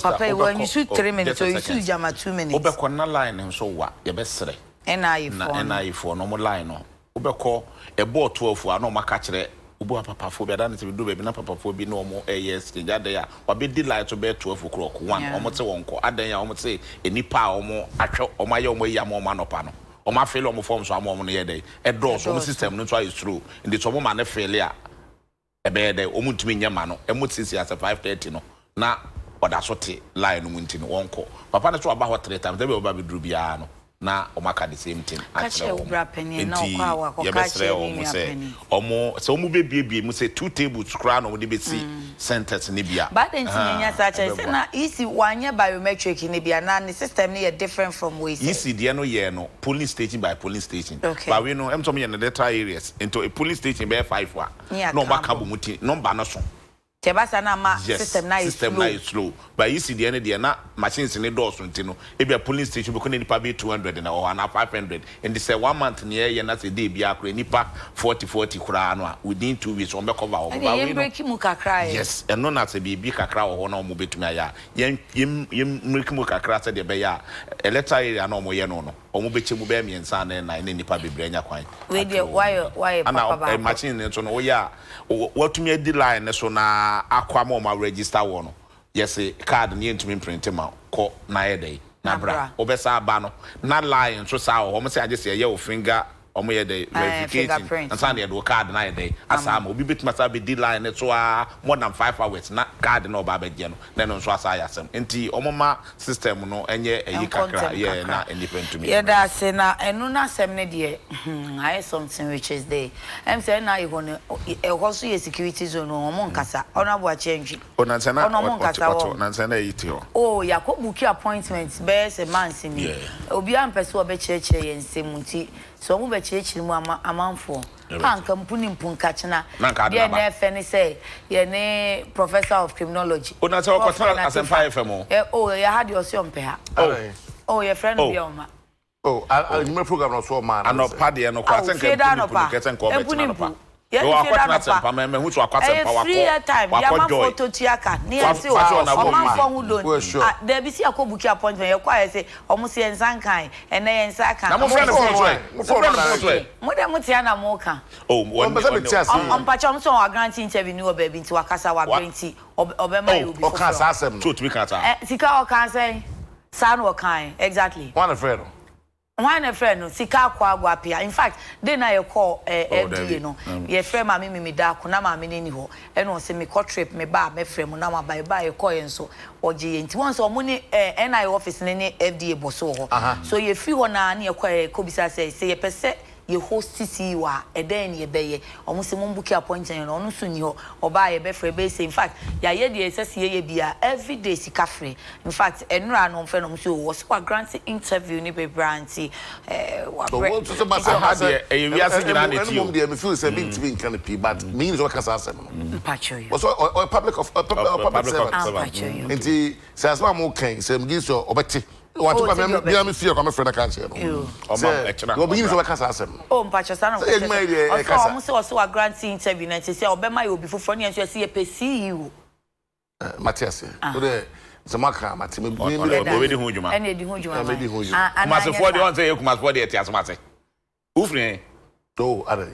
Papa, when you shoot 3 minutes, or you shoot Jama 2 minutes. Obekona line and so what? Your best say. And I for normal line. Obeko a boat 12 for no macatre. Ubo papa phobia dan to do baby na papa phobia no more yes jade ya obi delight to be 12 o'clock one omo te wonko adan ya omo te enipa omo atwe omo aye omo ya omo manopa no omo afele omo form so omo no ye dey e do so omo system no try is true ndi so omo ma na fele a e be dey omo ntumi nya ma no emo tisi as 5:30 no na oda so te line no munti no wonko papa na so aba ho 3 times dey be oba be duru bia no na omaka the same thing actually obra penny na okwa akọ kache omo so omo bebie mu say 2 tables kra no de be see sentence ni bia but then tinya such say na easy wanye biometric ni bia na the system ni different from we say easy there no ye no police station by police station but we know em to me in the data areas into a police station by 5 wa no baka bo muti number no so tebasa na ma system na is slow but you see the end there na machines in the doors ntino e be a police station be nipa be 200 na or na 500 and they say 1 month near ye na say dey bia akra nipa 40 kura no within 2 weeks on be cover over but we break mu kakra yes and no na say be kakra ho na mo betumi aya yem break mu kakra say de be ya electoral area na mo ye no omo be chemu be miensa na nipa bebre nya kwan we dey why papa ba machine nto no ya watumi di line so na akwa ma register wo no yes card ni ntumi print ma ko na yede na bra obesa aba no na line so sa wo mo say age say ye o finger omo yede verification and send the card na yede asa ma obi betima sa be di line so more than 5 hours na card na oba be je no na no so asa ya sem enti omo ma system no enye eyi kakra ye na independent to me yeah that say na enu na sem ne de I something which is there em say na you go so ye security zone omo nkasa ona bo change ona nsana yiti ho oh yakobu ki appointment be se man simi obi am person obe chire ye nsemunti so mo be chire mu amanfo panka mpuni mpunka china ye na efe ni say ye ne professor of criminology ona say okota asempa FM oh ya had your so mpe ha oh your friend bi o ma I remember program no so man and no pade no kwa senka mpuni keten ko betina no yeah, you are sempa me hu to akwasem pa wakọ photo tiaka ni ase o man for hu don there be see akobuki appointment ye kwa say omo se ensan kan ene ye ensan kan na mo friend mo dem tia na mo kan one pa chom so wa grant interview ni obabi nti wakasa wa grant obema you be o kan sa asem so to be kan sa sika o kan say san o kan exactly one friend one friend no sika kwa agwapia in fact dey na ye call FDA no ye friend ma me da ko na ma me ni ho e no se me call trip me ba me friend mu na ma ba ye call ye nso oje ye nti won so mo ni NI office ni FDA boso ho so ye fi ho na ye call ko bisa say ye pese ye host CC wa eden ye beye omo se mo book appointment no no so ni ho oba ye be free be say in fact ya ye de sese ye bia every day sika free in fact enura no mfe no so was kwa grant interview ni be branti wa so ba say e wi ase gina na ti o me feel say big to be can be but means what can say no pacho you was a public servant enti say as mo kan say me so obeti want to come me am fear come friend can say no o begin so can say oh mpacho sana o so so grant interview na say obema you obi foforo na so say e pesi you Matthias so the zamaka mati me be di hu djuma ene di hu djuma me di hu djuma kuma se for the on say kuma for the tias mate ufre to are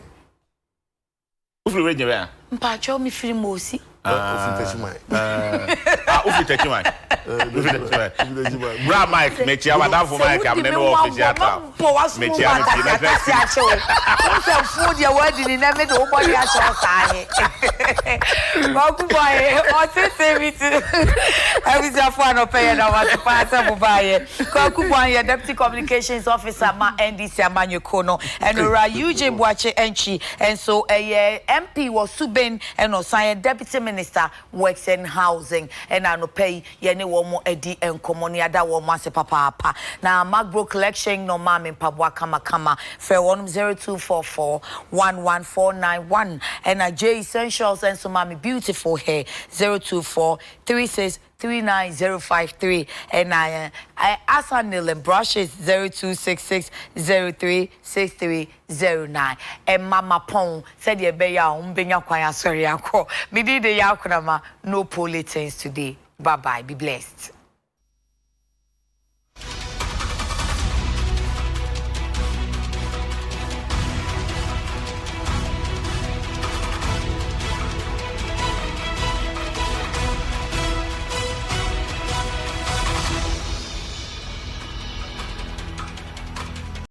ufre we jebe mpacho mi firi mosi ufi techimai bra Mike me chia madam for Mike am no office theater me chia me na kasi so food ya wadi ni na me do body aso sai Kweku boy o tete mi tu every for no pay na what pass am buy Kweku boy deputy communications officer ma NDC amanyeko no and Eugene Boakye Antwi and so MP was Suben and Osan deputy minister works and housing and I no pay ye ne wo mo edi enkomo ne ada wo mo ase papa na Macbro collection no ma me pabwa kama fe 0244 11491 and J Essentials and so mami beautiful hair 024 36 39053 and I Asanil and brushes 0266 036309 and Mama Pong said ye be ya umbenya kwaya sorry akọ me did the yakunama no pollutants today. Bye bye, be blessed.